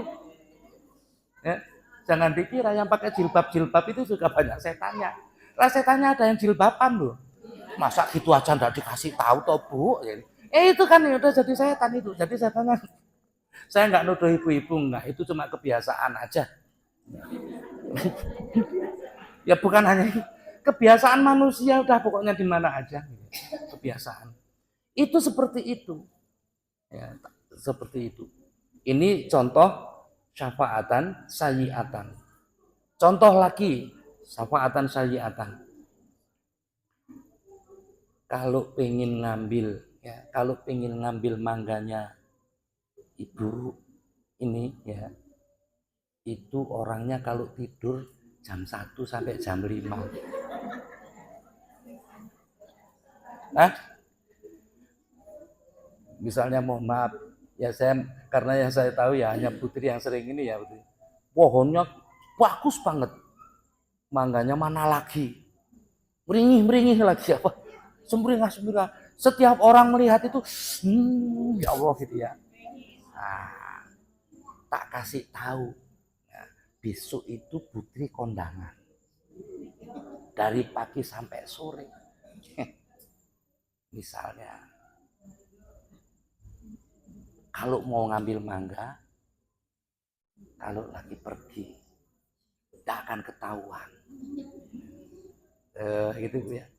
Ya, jangan dikira yang pakai jilbab itu juga banyak setannya. Lah setannya ada yang jilbaban loh. Masa gitu aja nggak dikasih tahu toh Bu? Itu kan udah jadi setan itu. Jadi setannya. Saya nggak nuduh ibu-ibu nggak. Itu cuma kebiasaan aja. Ya bukan hanya kebiasaan manusia udah pokoknya di mana aja. Kebiasaan. Itu seperti itu. Ya, seperti itu. Ini contoh syafaatan sayyi'atan. Contoh lagi syafaatan sayyi'atan. Kalau pengen ngambil mangganya ibu ini ya, itu orangnya kalau tidur jam 1 sampai jam 5. Misalnya mohon maaf ya, karena yang saya tahu ya hanya Putri yang sering ini ya Putri. Pohonnya bagus banget. Mangganya mana lagi? Meringih lagi apa? Semringah. Setiap orang melihat itu, ya Allah gitu ya. Nah, tak kasih tahu. Ya, besok itu putri kondangan. Dari pagi sampai sore. Misalnya, kalau mau ngambil mangga, kalau lagi pergi, tidak akan ketahuan. Gitu ya.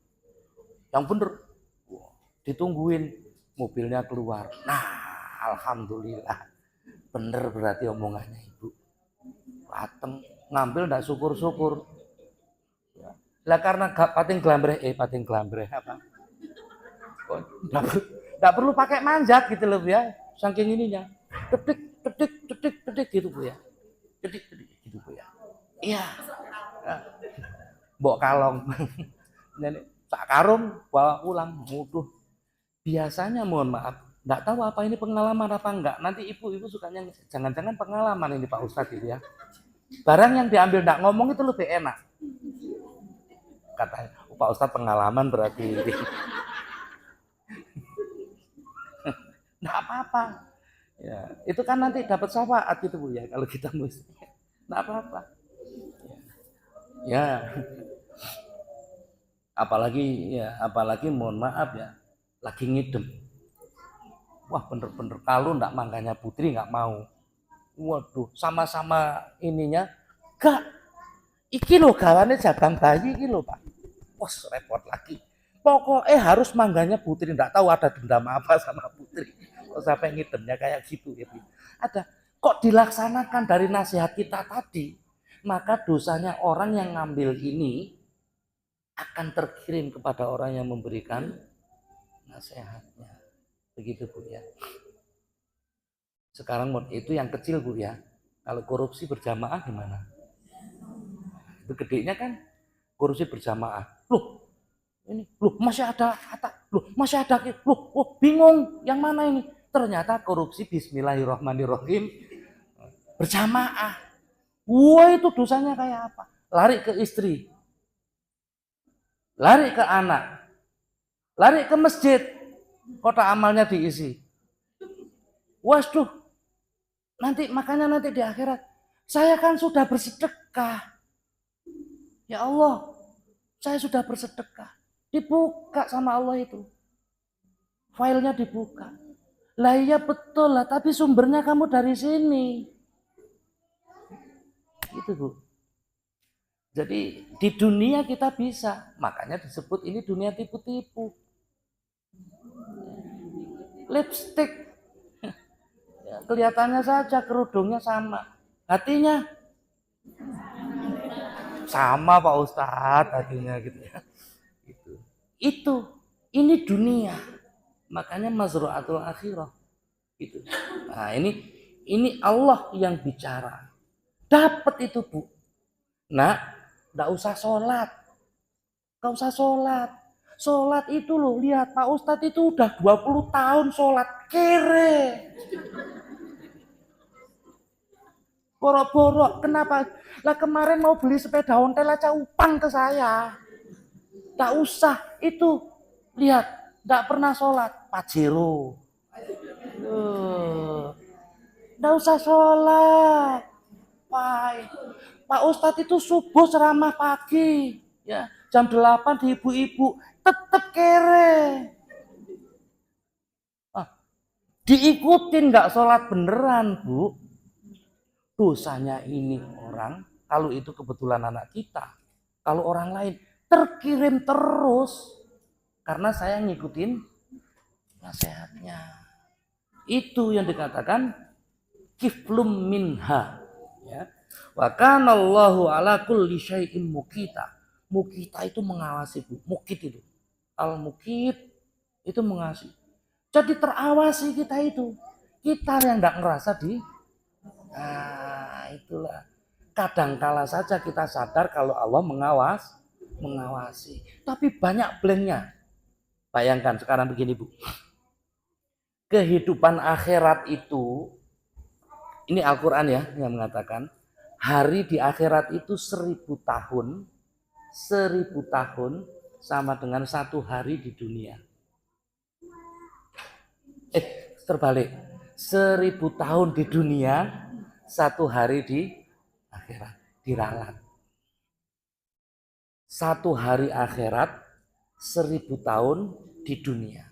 Yang bener, ditungguin mobilnya keluar. Nah, alhamdulillah, bener berarti omongannya ibu. Dateng ngambil ndak syukur-syukur. Lah karena pating gelambreh apa? Ndak perlu pakai manjat gitu loh ya, saking ininya. Detik gitu Bu ya. Detik gitu Bu ya. Iya. Mbok kalong. Nenek sak karung bawa pulang, muduh. Biasanya mohon maaf, nggak tahu apa ini pengalaman apa enggak. Nanti ibu-ibu sukanya jangan-jangan pengalaman ini Pak Ustadz gitu ya. Barang yang diambil nggak ngomong itu lebih enak. Katanya, Pak Ustadz pengalaman berarti. Nggak apa-apa. Ya, itu kan nanti dapat syafaat gitu Bu ya kalau kita mesti. Nggak apa-apa. Ya. Apalagi mohon maaf ya, lagi ngidem. Wah bener-bener kalau ndak mangganya putri nggak mau. Waduh, sama-sama ininya, gak. Iki lo gawane jagang bayi iki lo Pak. Wah repot lagi. Pokoknya harus mangganya putri, ndak tahu ada dendam apa sama putri. Kok sampai ngidemnya kayak gitu ya. Ada. Kok dilaksanakan dari nasihat kita tadi, maka dosanya orang yang ngambil ini akan terkirim kepada orang yang memberikan nasihatnya. Begitu Bu ya. Sekarang itu yang kecil Bu ya. Kalau korupsi berjamaah gimana? Itu gedenya kan korupsi berjamaah. Loh, masih ada kata. Masih ada. Bingung yang mana ini? Ternyata korupsi bismillahirrahmanirrahim berjamaah. Wah, itu dosanya kayak apa? Lari ke istri. Lari ke anak. Lari ke masjid. Kotak amalnya diisi. Waduh, makanya nanti di akhirat, saya kan sudah bersedekah. Ya Allah, saya sudah bersedekah. Dibuka sama Allah itu. Filenya dibuka. Lah iya betul lah, tapi sumbernya kamu dari sini. Gitu Bu. Jadi di dunia kita bisa, makanya disebut ini dunia tipu-tipu. Lipstick, ya, kelihatannya saja kerudungnya sama, hatinya sama Pak Ustadz, hatinya gitu ya. Ini dunia, makanya mazru'atul akhirah. Gitu. Nah ini Allah yang bicara, dapat itu Bu. Nah, nggak usah sholat, nggak usah sholat. Sholat itu loh, lihat Pak Ustadz itu udah 20 tahun sholat, kere. Borok-borok, kenapa? Lah kemarin mau beli sepeda ontel aja upang ke saya. Tak usah, itu. Lihat, nggak pernah sholat, Pajero. Nggak usah sholat. Pak Ustadz itu subuh ceramah pagi. Ya, jam 8 di ibu-ibu. Tetep kere. Diikutin nggak sholat beneran Bu. Dosanya ini orang, kalau itu kebetulan anak kita, kalau orang lain terkirim terus karena saya ngikutin nasihatnya. Itu yang dikatakan kiflum minha. Ya. Wa kana Allahu ala kulli syai'in muqita. Muqita itu mengawasi Bu. Muqit itu. Al-muqit itu mengawasi. Jadi terawasi kita itu. Kita yang enggak ngerasa itulah. Kadangkala saja kita sadar kalau Allah mengawasi. Tapi banyak blanknya. Bayangkan sekarang begini Bu. Kehidupan akhirat itu, ini Al-Quran ya yang mengatakan, Hari di akhirat itu 1000 tahun. 1000 tahun sama dengan 1 hari di dunia. Terbalik. 1000 tahun di dunia, 1 hari di akhirat. Diralat. 1 hari akhirat, 1000 tahun di dunia.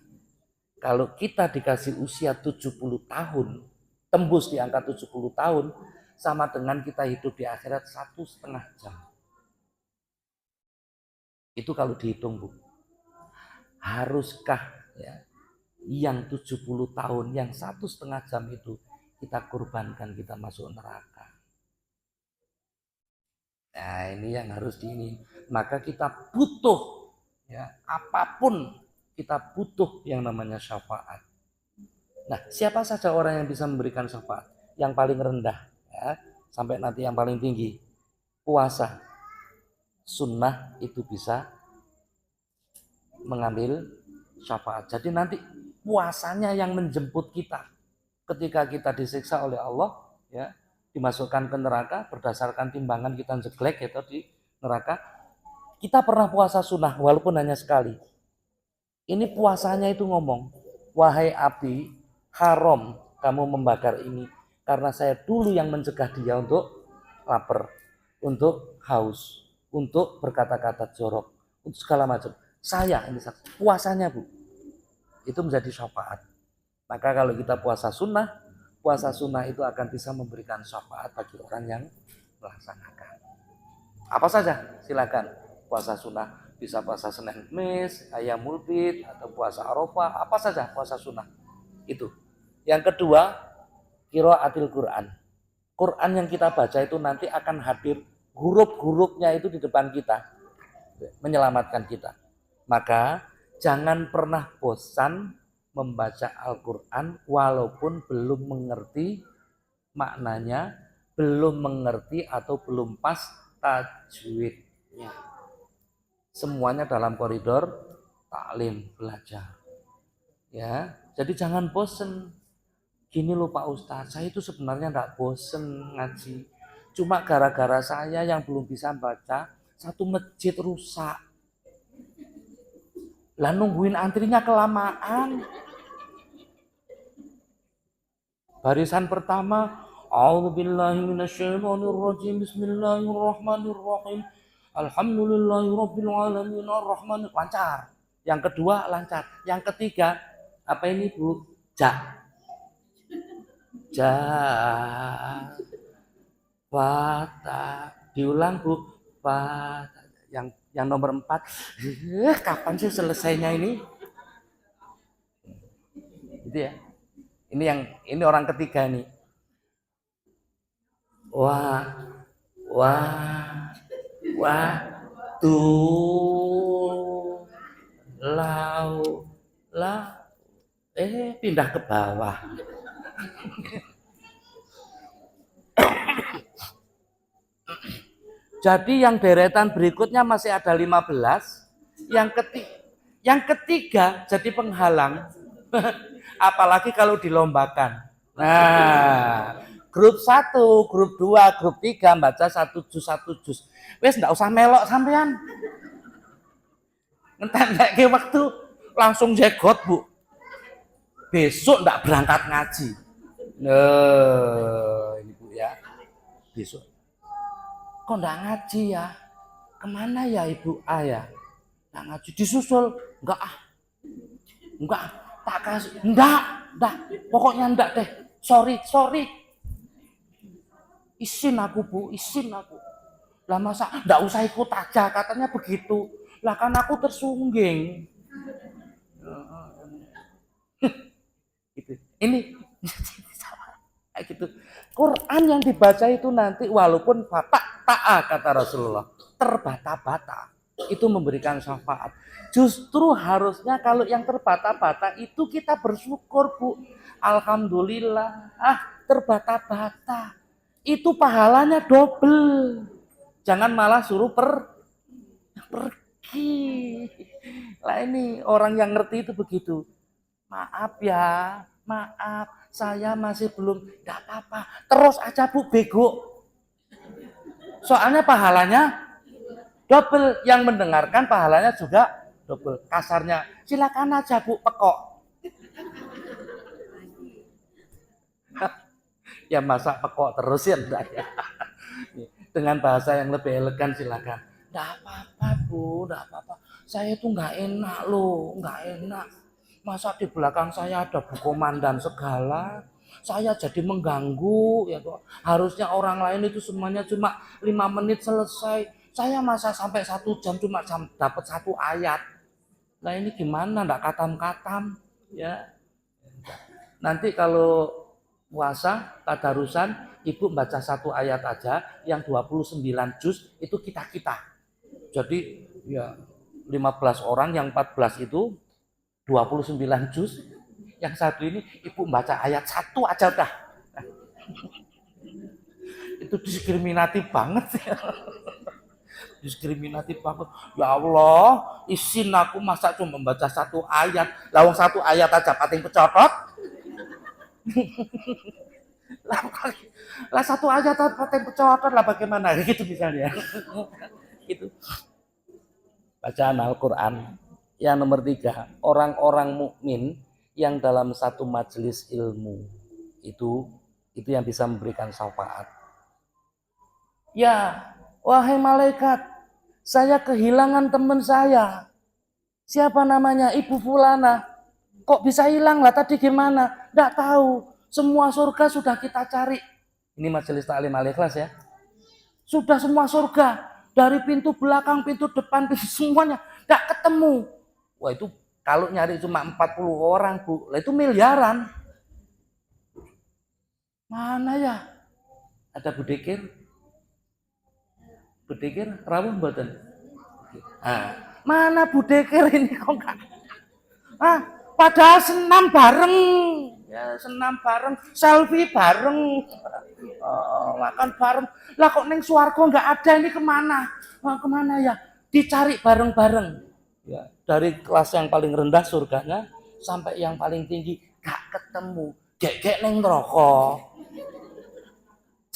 Kalau kita dikasih usia 70 tahun, tembus di angka 70 tahun, sama dengan kita hidup di akhirat 1,5 jam. Itu kalau dihitung, Bu. Haruskah ya, yang 70 tahun, yang 1,5 jam itu kita korbankan, kita masuk neraka? Nah, ini yang harus diini. Maka kita butuh, ya, apapun kita butuh yang namanya syafaat. Nah, siapa saja orang yang bisa memberikan syafaat? Yang paling rendah, ya, sampai nanti yang paling tinggi. Puasa sunnah itu bisa mengambil syafaat. Jadi nanti puasanya yang menjemput kita ketika kita disiksa oleh Allah, ya, dimasukkan ke neraka berdasarkan timbangan kita jelek itu di neraka. Kita pernah puasa sunnah walaupun hanya sekali. Ini puasanya itu ngomong, wahai api, haram kamu membakar ini karena saya dulu yang mencegah dia untuk lapar, untuk haus, untuk berkata-kata jorok, untuk segala macam. Saya ini puasanya, Bu, itu menjadi syafaat. Maka kalau kita puasa sunnah itu akan bisa memberikan syafaat bagi orang yang melaksanakan. Apa saja silakan. Puasa sunnah bisa puasa Senin Kemis, Ayyamul Bid, atau puasa Arafah, apa saja puasa sunnah itu. Yang kedua, qiraatil Quran. Quran yang kita baca itu nanti akan hadir huruf-hurufnya itu di depan kita, menyelamatkan kita. Maka jangan pernah bosan membaca Al-Quran walaupun belum mengerti maknanya, belum mengerti atau belum pas tajwidnya. Semuanya dalam koridor taklim, belajar. Ya, jadi jangan bosen. Gini loh Pak Ustadz, saya itu sebenarnya enggak bosen ngaji. Cuma gara-gara saya yang belum bisa baca, satu masjid rusak. Lah nungguin antrinya kelamaan. Barisan pertama, a'udzubillahi minasyaitonirrajim, bismillahirrahmanirrahim, alhamdulillahirabbil alamin, arrahmanir, lancar. Yang kedua lancar. Yang ketiga, apa ini Bu? Bata. Diulang Bu. Bata. Yang nomor 4. Kapan sih selesainya ini? Gitu ya. Ini orang ketiga nih. Wah. Tuh. Pindah ke bawah. Jadi yang deretan berikutnya masih ada 15. Yang ketiga jadi penghalang. Apalagi kalau dilombakan. Nah, grup 1, grup 2, grup 3 baca 1 juz. Wes enggak usah melok sampean. Ngentek waktu langsung jegot, Bu. Besok enggak berangkat ngaji. Ini Bu ya. Besok. Kok enggak ngaji ya? Kemana ya Ibu A ya? Enggak ngaji, disusul. Enggak. Tak kasih. Enggak. Pokoknya enggak deh. Sorry. Isin aku Bu, isin aku. Lah masa enggak usah ikut aja, katanya begitu. Lah kan aku tersungging. Gitu. Ini gitu. Quran yang dibaca itu nanti walaupun ta'a kata Rasulullah, terbata-bata, itu memberikan syafaat. Justru harusnya kalau yang terbata-bata itu kita bersyukur Bu. Alhamdulillah, terbata-bata. Itu pahalanya double. Jangan malah suruh pergi. Lah ini orang yang ngerti itu begitu. Maaf ya, saya masih belum, enggak apa-apa. Terus aja Bu, bego. Soalnya pahalanya double, yang mendengarkan pahalanya juga double. Kasarnya, silakan aja Bu pekok. Ya masa pekok terus ya enggak ya. Dengan bahasa yang lebih elegan silakan. Enggak apa-apa Bu, enggak apa-apa. Saya tuh enggak enak loh, enggak enak. Masa di belakang saya ada Bu Komandan segala. Saya jadi mengganggu ya kok. Harusnya orang lain itu semuanya cuma 5 menit selesai. Saya masa sampai 1 jam cuma dapat 1 ayat. Nah ini gimana? Enggak katam-katam ya. Nanti kalau puasa, tadarusan, ibu baca 1 ayat aja, yang 29 juz itu kita-kita. Jadi ya 15 orang, yang 14 itu 29 juz, yang satu ini ibu baca ayat 1 aja dah. Itu diskriminatif banget ya. Diskriminatif banget. Ya Allah, isin aku masa cuma membaca 1 ayat. Lawang 1 ayat aja pating pecotot. Lah 1 ayat pating pecotot lah bagaimana? Gitu misalnya. Itu bacaan Al-Quran. Yang nomor 3, orang-orang mukmin yang dalam satu majelis ilmu itu yang bisa memberikan syafaat. Ya, wahai malaikat, saya kehilangan teman saya. Siapa namanya? Ibu Fulana. Kok bisa hilang lah tadi gimana? Nggak tahu. Semua surga sudah kita cari. Ini majelis taklim al-ikhlas ya. Sudah semua surga. Dari pintu belakang, pintu depan, pintu semuanya. Nggak ketemu. Wah itu kalau nyari cuma 40 orang Bu. Lah itu miliaran. Mana ya? Ada Bu Dekir? Bu Dekir rawuh mboten? Mana Bu Dekir ini kok enggak? Padahal senam bareng. Ya, senam bareng, selfie bareng. Makan bareng. Lah kok neng swarga enggak ada, ini kemana? Kemana ya? Dicari bareng-bareng. Ya, dari kelas yang paling rendah surganya sampai yang paling tinggi gak ketemu. Gek-gek neng neraka.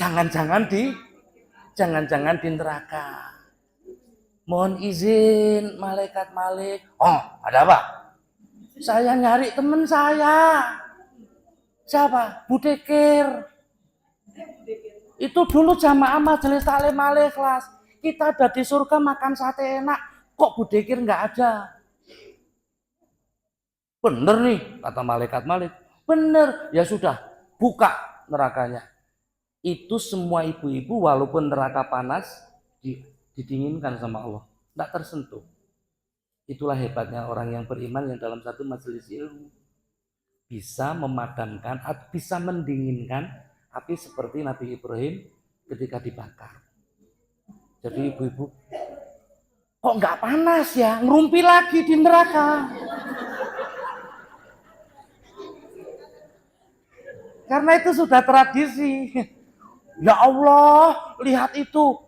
Jangan-jangan di neraka. Mohon izin malaikat Malik. Oh, ada apa? Saya nyari teman saya. Siapa? Bu Dekir. Itu dulu jamaah majelis taklim al-ikhlas. Kita ada di surga makan sate enak. Kok Bu Dekir nggak ada? Bener nih, kata malaikat Malik. Bener, ya sudah, buka nerakanya. Itu semua ibu-ibu walaupun neraka panas didinginkan sama Allah, tidak tersentuh. Itulah hebatnya orang yang beriman yang dalam satu majelis ilmu bisa memadamkan, bisa mendinginkan api seperti Nabi Ibrahim ketika dibakar. Jadi ibu-ibu, kok nggak panas ya? Ngerumpi lagi di neraka. Karena itu sudah tradisi. Ya Allah, lihat itu.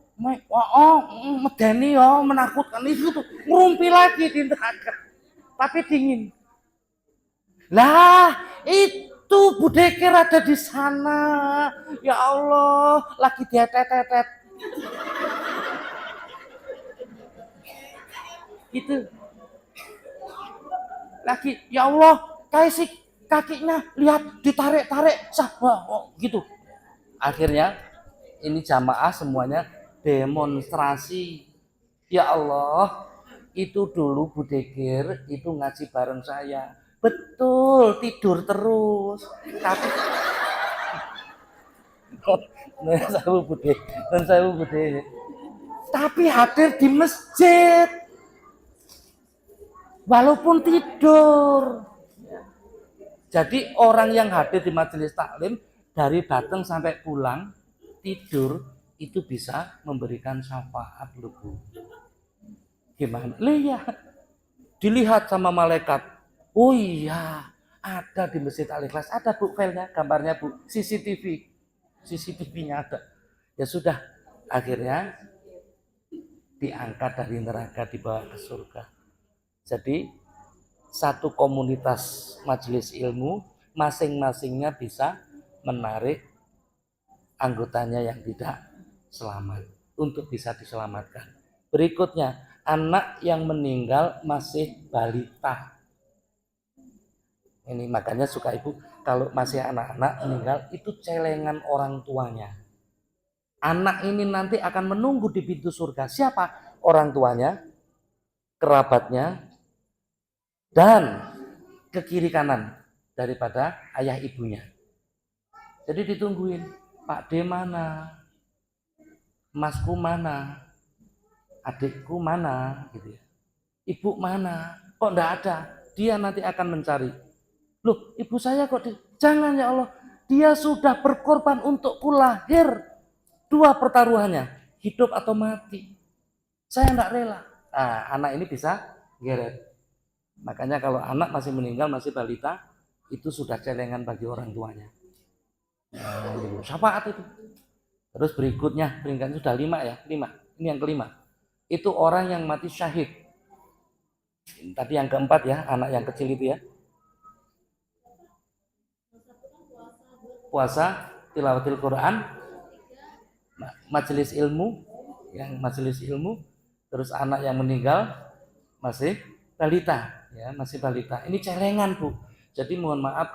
Medeni ya, menakutkan itu tuh. Ngerumpi lagi di neraka. Tapi dingin. Lah, itu Bu Dekir ada di sana. Ya Allah, lagi dietet-etet. Gitu. Lagi, ya Allah, kayak kakinya lihat ditarik-tarik sabar gitu. Akhirnya ini jamaah semuanya demonstrasi. Ya Allah, itu dulu Bu Dekir itu ngaji bareng saya. Betul, tidur terus. Tapi saya Bu Dekir. Tapi hadir di masjid. Walaupun tidur. Jadi orang yang hadir di majelis taklim dari datang sampai pulang tidur itu bisa memberikan syafaat loh Bu. Gimana? Lihat. Dilihat sama malaikat. Oh iya, ada di Masjid Al-Ikhlas. Ada Bu filenya, gambarnya Bu. CCTV-nya ada. Ya sudah, akhirnya diangkat dari neraka dibawa ke surga. Jadi satu komunitas majelis ilmu masing-masingnya bisa menarik anggotanya yang tidak selamat. untuk bisa diselamatkan. Berikutnya, anak yang meninggal masih balita. Ini makanya suka ibu kalau masih anak-anak meninggal itu celengan orang tuanya. Anak ini nanti akan menunggu di pintu surga. Siapa? Orang tuanya, kerabatnya, dan ke kiri kanan daripada ayah ibunya. Jadi ditungguin, Pak D mana? Masku mana? Adikku mana? Gitu ya. Ibu mana? Kok enggak ada? Dia nanti akan mencari. Loh, ibu saya kok jangan ya Allah. Dia sudah berkorban untukku lahir. Dua pertaruhannya, hidup atau mati. Saya enggak rela. Nah, anak ini bisa geret. Makanya kalau anak masih meninggal, masih balita, itu sudah celengan bagi orang tuanya. Syafaat itu. Terus berikutnya, peringkat sudah 5 ya, 5. Ini yang kelima. Itu orang yang mati syahid. Tadi yang keempat ya, anak yang kecil itu ya. Puasa, tilawatil Quran, majelis ilmu, terus anak yang meninggal masih balita, ya masih balita. Ini celengan bu. Jadi mohon maaf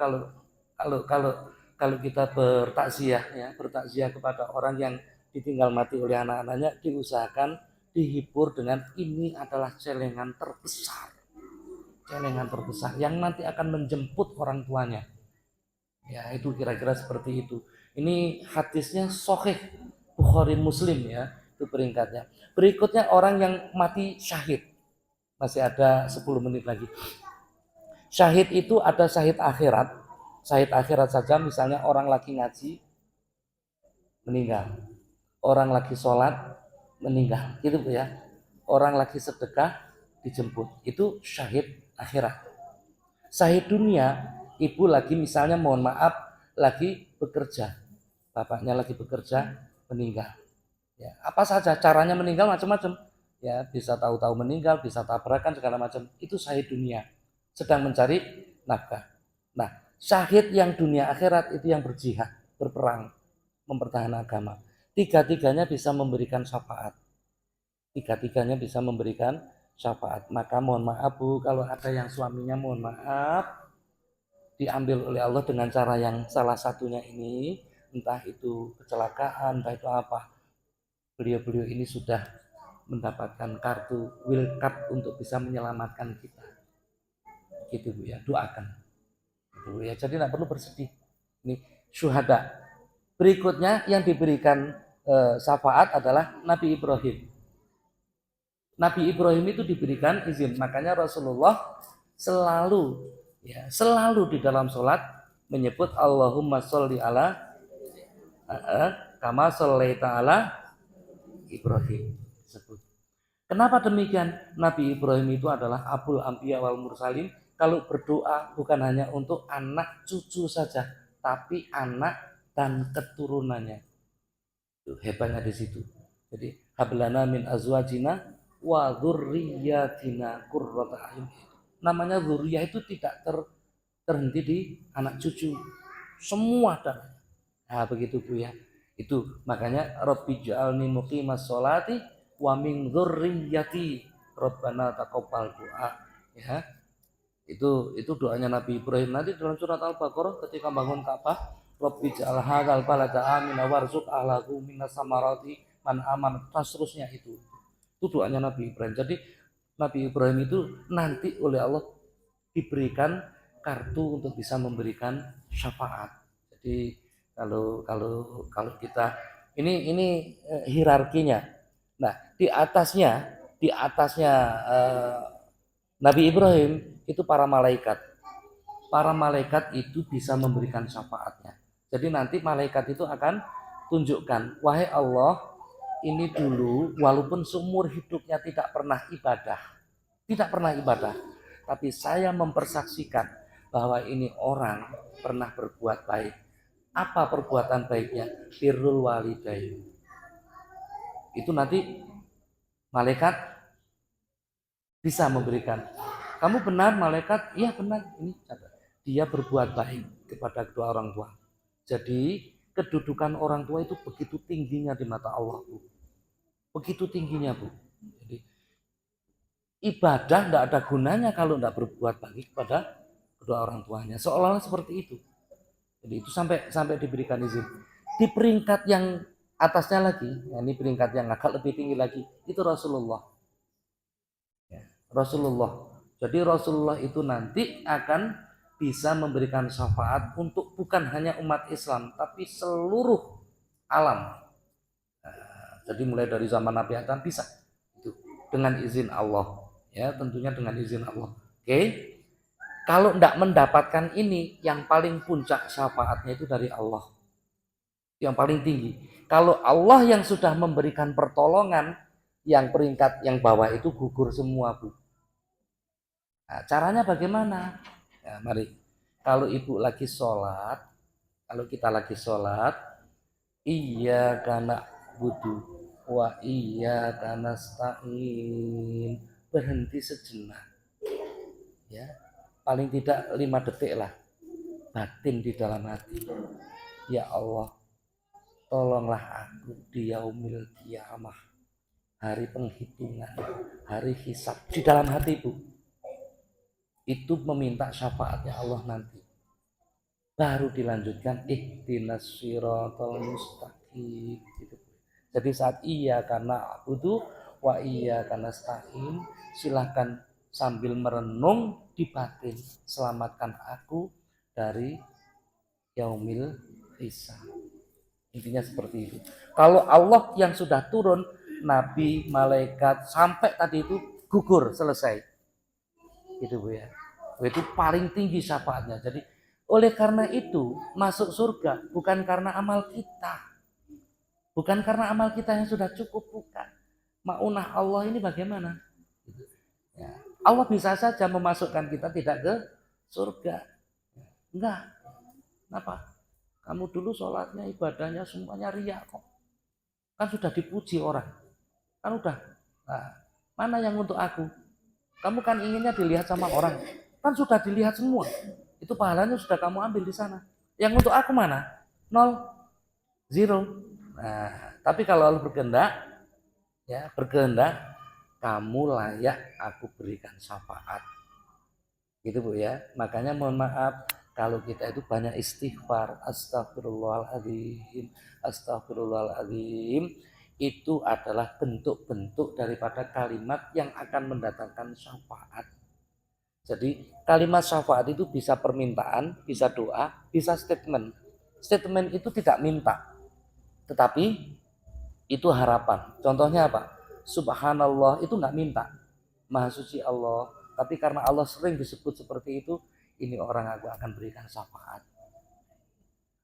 kalau kita bertakziah kepada orang yang ditinggal mati oleh anak-anaknya, diusahakan dihibur dengan ini adalah celengan terbesar yang nanti akan menjemput orang tuanya. Ya itu kira-kira seperti itu. Ini hadisnya sahih Bukhari Muslim ya, itu peringkatnya. Berikutnya orang yang mati syahid. Masih ada 10 menit lagi. Syahid itu ada syahid akhirat. Syahid akhirat saja misalnya orang lagi ngaji meninggal. Orang lagi sholat meninggal. Gitu Bu ya. Orang lagi sedekah dijemput. Itu syahid akhirat. Syahid dunia, ibu lagi misalnya mohon maaf lagi bekerja, bapaknya lagi bekerja meninggal. Ya, apa saja caranya meninggal macam-macam. Ya, bisa tahu-tahu meninggal, bisa tabrakan segala macam. Itu syahid dunia, sedang mencari nafkah. Nah, syahid yang dunia akhirat itu yang berjihad, berperang, mempertahankan agama. Tiga-tiganya bisa memberikan syafaat. Tiga-tiganya bisa memberikan syafaat. Maka mohon maaf Bu, kalau ada yang suaminya mohon maaf diambil oleh Allah dengan cara yang salah satunya ini, entah itu kecelakaan, entah itu apa. Beliau-beliau ini sudah mendapatkan kartu will card untuk bisa menyelamatkan kita. Gitu Bu ya, doakan. Gitu Bu ya. Jadi tidak perlu bersedih. Ini syuhada. Berikutnya yang diberikan syafaat adalah Nabi Ibrahim. Nabi Ibrahim itu diberikan izin, makanya Rasulullah selalu di dalam sholat menyebut Allahumma sholli ala kama shollaita ala Ibrahim. Kenapa demikian? Nabi Ibrahim itu adalah Abul Anbiya wal Mursalin. Kalau berdoa bukan hanya untuk anak cucu saja, tapi anak dan keturunannya. Itu hebatnya di situ. Jadi hablana min azwajina wa dzurriyyatina qurrata a'yun. Namanya dzurriyyah itu tidak terhenti di anak cucu. Semua dan nah begitu Bu ya. Itu makanya Rabbi ja'alni muqimas sholati wa min dzurriyyati Rabbana taqabbal doa ya. Itu doanya Nabi Ibrahim nanti dalam surat Al-Baqarah ketika bangun Ka'bah, Rabbi ja'al hadzal balada amina warzuq ahlahu minas samarati man aman, seterusnya itu doanya Nabi Ibrahim. Jadi Nabi Ibrahim itu nanti oleh Allah diberikan kartu untuk bisa memberikan syafaat. Jadi kalau kita ini hierarkinya. Nah, di atasnya Nabi Ibrahim itu para malaikat. Para malaikat itu bisa memberikan syafaatnya. Jadi nanti malaikat itu akan tunjukkan, wahai Allah, ini dulu walaupun seumur hidupnya tidak pernah ibadah, tapi saya mempersaksikan bahwa ini orang pernah berbuat baik. Apa perbuatan baiknya? Birrul walidain. Itu nanti malaikat bisa memberikan. Kamu benar malaikat? Iya benar. Ini dia berbuat baik kepada kedua orang tua. Jadi kedudukan orang tua itu begitu tingginya di mata Allah. Begitu tingginya, Bu. Jadi ibadah tidak ada gunanya kalau tidak berbuat baik kepada kedua orang tuanya. Seolah-olah seperti itu. Jadi itu sampai diberikan izin. Di peringkat yang atasnya lagi, ini peringkat yang agak lebih tinggi lagi, itu Rasulullah. Ya, Rasulullah. Jadi Rasulullah itu nanti akan bisa memberikan syafaat untuk bukan hanya umat Islam, tapi seluruh alam. Jadi mulai dari zaman Nabi Adam bisa itu dengan izin Allah, ya tentunya dengan izin Allah. Oke, kalau tidak mendapatkan ini, yang paling puncak syafaatnya itu dari Allah, yang paling tinggi. Kalau Allah yang sudah memberikan pertolongan, yang peringkat yang bawah itu gugur semua, Bu. Nah, caranya bagaimana? Ya, mari. Kalau ibu lagi sholat, kalau kita lagi sholat, iya karena butuh, wa iya karena nasta'in, berhenti sejenak, ya paling tidak 5 detik lah, batin di dalam hati, ya Allah, tolonglah aku di yaumil kiamah, hari penghitungan, hari hisab, di dalam hati, Bu. Itu meminta syafaatnya Allah nanti. Baru dilanjutkan ihdinas siratal mustaqim gitu. Jadi saat iya karena abudu wa iya karena nasta'in, silahkan sambil merenung di batin, selamatkan aku dari yaumil hisab. Intinya seperti itu. Kalau Allah yang sudah turun, nabi, malaikat sampai tadi itu gugur, selesai. Gitu Bu ya. Itu paling tinggi syafaatnya. Jadi oleh karena itu masuk surga bukan karena amal kita. Bukan karena amal kita yang sudah cukup, bukan. Maunah Allah ini bagaimana? Ya. Allah bisa saja memasukkan kita tidak ke surga. Enggak. Kenapa? Kamu dulu sholatnya, ibadahnya semuanya riya kok. Kan sudah dipuji orang. Kan udah. Nah, mana yang untuk aku? Kamu kan inginnya dilihat sama orang. Kan sudah dilihat semua. Itu pahalanya sudah kamu ambil di sana. Yang untuk aku mana? 0, 0. Nah, tapi kalau Allah berkehendak, ya berkehendak, kamu layak aku berikan syafaat. Gitu Bu ya. Makanya mohon maaf kalau kita itu banyak istighfar, astagfirullahaladzim, astagfirullahaladzim, itu adalah bentuk-bentuk daripada kalimat yang akan mendatangkan syafaat. Jadi kalimat syafaat itu bisa permintaan, bisa doa, bisa statement. Statement itu tidak minta, tetapi itu harapan. Contohnya apa? Subhanallah itu nggak minta, Maha Suci Allah. Tapi karena Allah sering disebut seperti itu, ini orang aku akan berikan syafaat.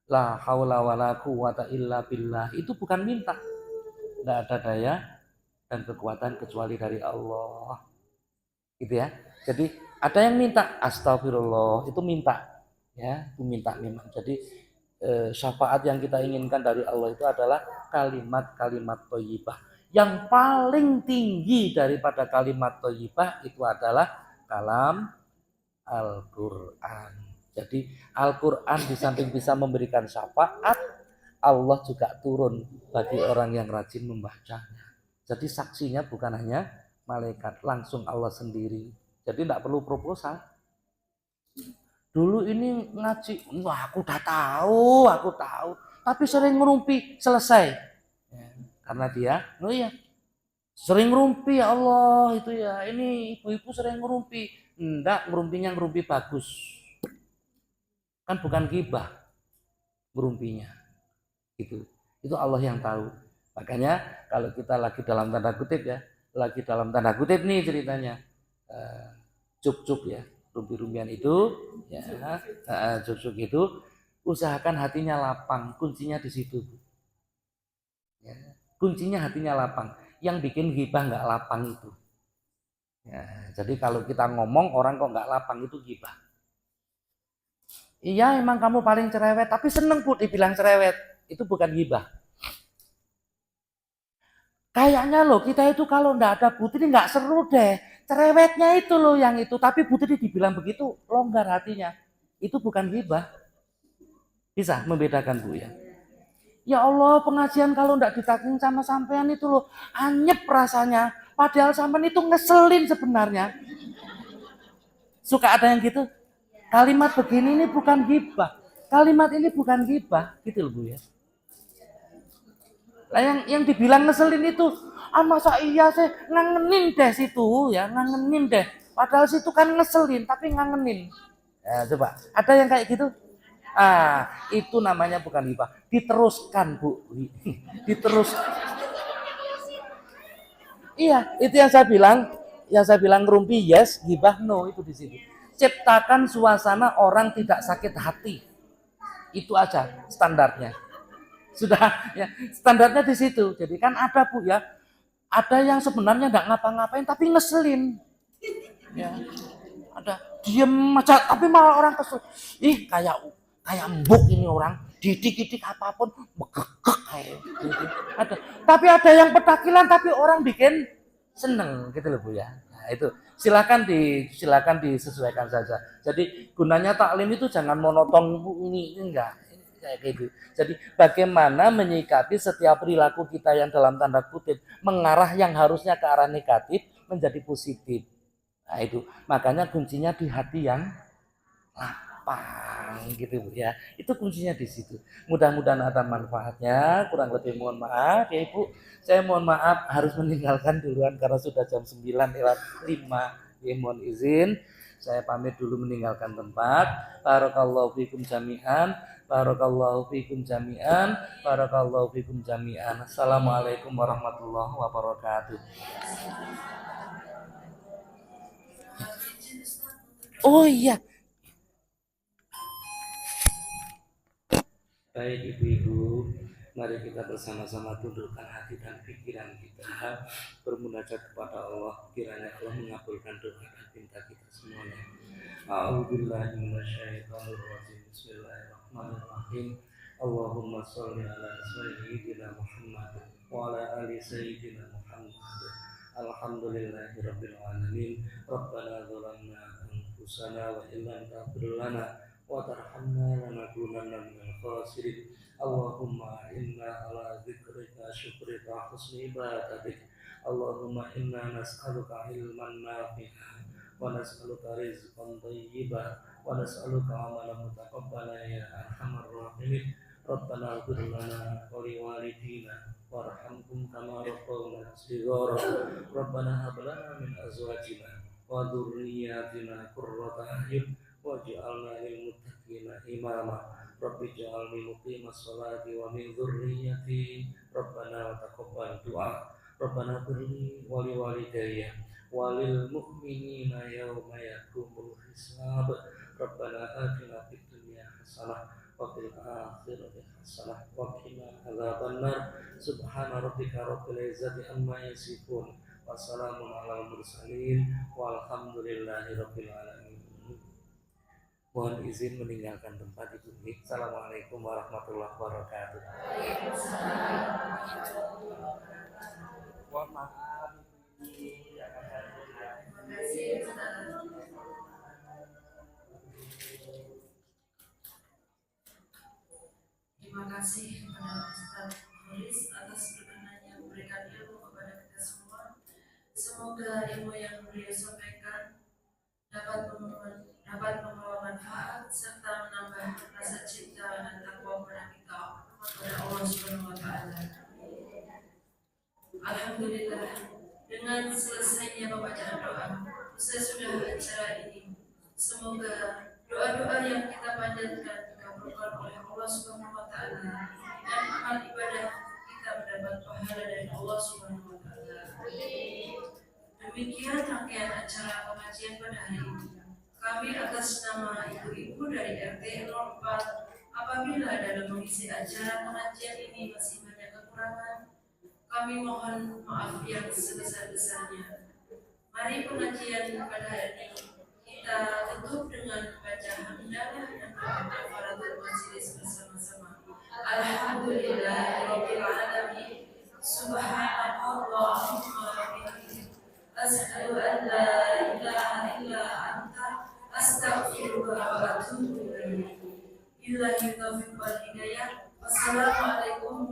La haula wala quwata illa billah, itu bukan minta. Nggak ada daya dan kekuatan kecuali dari Allah. Gitu ya. Jadi ada yang minta astagfirullah, itu minta, ya itu minta memang. Jadi syafaat yang kita inginkan dari Allah itu adalah kalimat-kalimat thayyibah. Yang paling tinggi daripada kalimat thayyibah itu adalah kalam Al-Quran. Jadi Al-Quran di samping bisa memberikan syafaat, Allah juga turun bagi orang yang rajin membacanya. Jadi saksinya bukan hanya malaikat, langsung Allah sendiri. Jadi tidak perlu proposal. Dulu ini ngaji, wah aku udah aku tahu, tapi sering ngerumpi, selesai. Ya, karena dia, oh iya, sering ngerumpi ya Allah itu ya, ini ibu-ibu sering ngerumpi. Enggak, ngerumpinya ngerumpi bagus. Kan bukan ghibah ngerumpinya. Gitu. Itu Allah yang tahu. Makanya kalau kita lagi dalam tanda kutip ya, lagi dalam tanda kutip nih ceritanya, cuk-cuk ya, rumpi-rumpian itu, ya, cuk-cuk itu, usahakan hatinya lapang, kuncinya di situ. Ya, kuncinya hatinya lapang. Yang bikin ghibah nggak lapang itu. Ya, jadi kalau kita ngomong orang kok nggak lapang itu ghibah. Iya emang kamu paling cerewet, tapi seneng Bu dibilang cerewet, itu bukan ghibah. Kayaknya loh kita itu kalau nggak ada Putri nggak seru deh. Cerewetnya itu loh yang itu. Tapi Putri dibilang begitu longgar hatinya. Itu bukan ghibah. Bisa membedakan Bu ya. Ya Allah, pengajian kalau ndak ditaking sama sampean itu loh, anyep rasanya. Padahal sampean itu ngeselin sebenarnya. Suka ada yang gitu? Kalimat begini ini bukan ghibah. Kalimat ini bukan ghibah, gitu loh Bu ya. Lah yang dibilang ngeselin itu, masa iya sih ngangenin deh situ ya, ngangenin deh. Padahal situ kan ngeselin tapi ngangenin. Ya, coba, ada yang kayak gitu? Itu namanya bukan ghibah. Diteruskan, Bu. Diteruskan. Iya, itu yang saya bilang rumpi yes, ghibah no, itu di sini. Ciptakan suasana orang tidak sakit hati. Itu aja standarnya. Sudah ya, standarnya di situ. Jadi kan ada Bu ya, ada yang sebenarnya nggak ngapa-ngapain tapi ngeselin. Ya, ada diem aja tapi malah orang kesel. Ih, kayak embuk ini orang, didik-didik apapun megegek kayak gitu. Ada. Tapi ada yang petakilan tapi orang bikin seneng gitu loh Bu ya. Nah, itu silakan disesuaikan saja. Jadi gunanya taklim itu jangan monoton ini enggak kayak gitu. Jadi bagaimana menyikapi setiap perilaku kita yang dalam tanda kutip mengarah yang harusnya ke arah negatif menjadi positif. Nah, itu makanya kuncinya di hati yang lapang gitu Bu ya. Itu kuncinya di situ. Mudah-mudahan ada manfaatnya. Kurang lebih mohon maaf ya Ibu. Saya mohon maaf harus meninggalkan duluan karena sudah jam 9 lewat 5. Ya, mohon izin. Saya pamit dulu meninggalkan tempat. Barakallahu fikum jami'an. Barakallahu fikum jami'an. Barakallahu fikum jami'an. Assalamualaikum warahmatullahi wabarakatuh. Oh iya. Baik ibu-ibu, mari kita bersama-sama tundukkan hati dan pikiran kita, bermunajat kepada Allah, kiranya Allah mengabulkan doa dan cinta kita semuanya. A'udzubillahi minasyaitonirrajim. Bismillahirrahmanirrahim. Allahumma sholli ala sayyidina Muhammad wa ala ali sayyidina Muhammad. Alhamdulillahirabbil alamin. Rabbana dzalamna anfusana wa illam taghfir lana wa tarhamna lanakunanna minal khasirin. Allahumma inna ala dzikrika syukrika husni ibadatik. Allahumma inna nas'aluka ilman nafi'an wa nas'aluka rizqan thayyiban wa nas'aluka amalan mutaqabbalan ya arhamar rahimin. Rabbana ighfir lana wa liwalidina warhamhum kama rabbawna shighara. Rabbana hab lana min azwajina wa dhurriyyatina qurrata a'yun waj'alna lil muttaqina imama. Rabbi ij'alni muqimas sholati wa min dzurriyyati. Rabbana taqabbal du'a. Rabbana ighfirli wa li walidayya wa lil mu'minina yawma yaqumul hisab. Rabbana atina fid dunya hasanah wa fil akhirati hasanah wa qina adzabannar. Subhana rabbika rabbil izzati amma yasifun wa salamun alal mursalin walhamdulillahi rabbil alamin. Mohon izin meninggalkan tempat Ibu. Assalamualaikum warahmatullahi wabarakatuh. Mohon maaf. Terima kasih kepada Ustaz Holis atas berkenannya memberikan ilmu kepada kita semua. Semoga ilmu yang beliau sampaikan dapat membawa manfaat serta menambah rasa cinta dan takwa kepada Allah Subhanahu wa taala. Alhamdulillah, dengan selesainya pembacaan doa, usai sudah acara ini. Semoga doa-doa yang kita panjatkan dikabulkan oleh Allah Subhanahu wa taala dan amal ibadah kita mendapat pahala dari Allah Subhanahu wa taala. Demikian rangkaian acara pengajian pada hari ini. Kami atas nama ibu-ibu dari RT 04, apabila dalam mengisi acara pengajian ini masih banyak kekurangan, kami mohon maaf yang sebesar-besarnya. Mari pengajian pada hari ini kita tutup dengan baca hamdalah dan doa kafaratul majelis bersama-sama. Alhamdulillahirabbil alamin. Subhanallahumma wa bihamdihi. Asyhadu an la ilaha illa anta astaghfiruka wa atubu ilaik. Billahi taufiq wal hidayah. Wassalamualaikum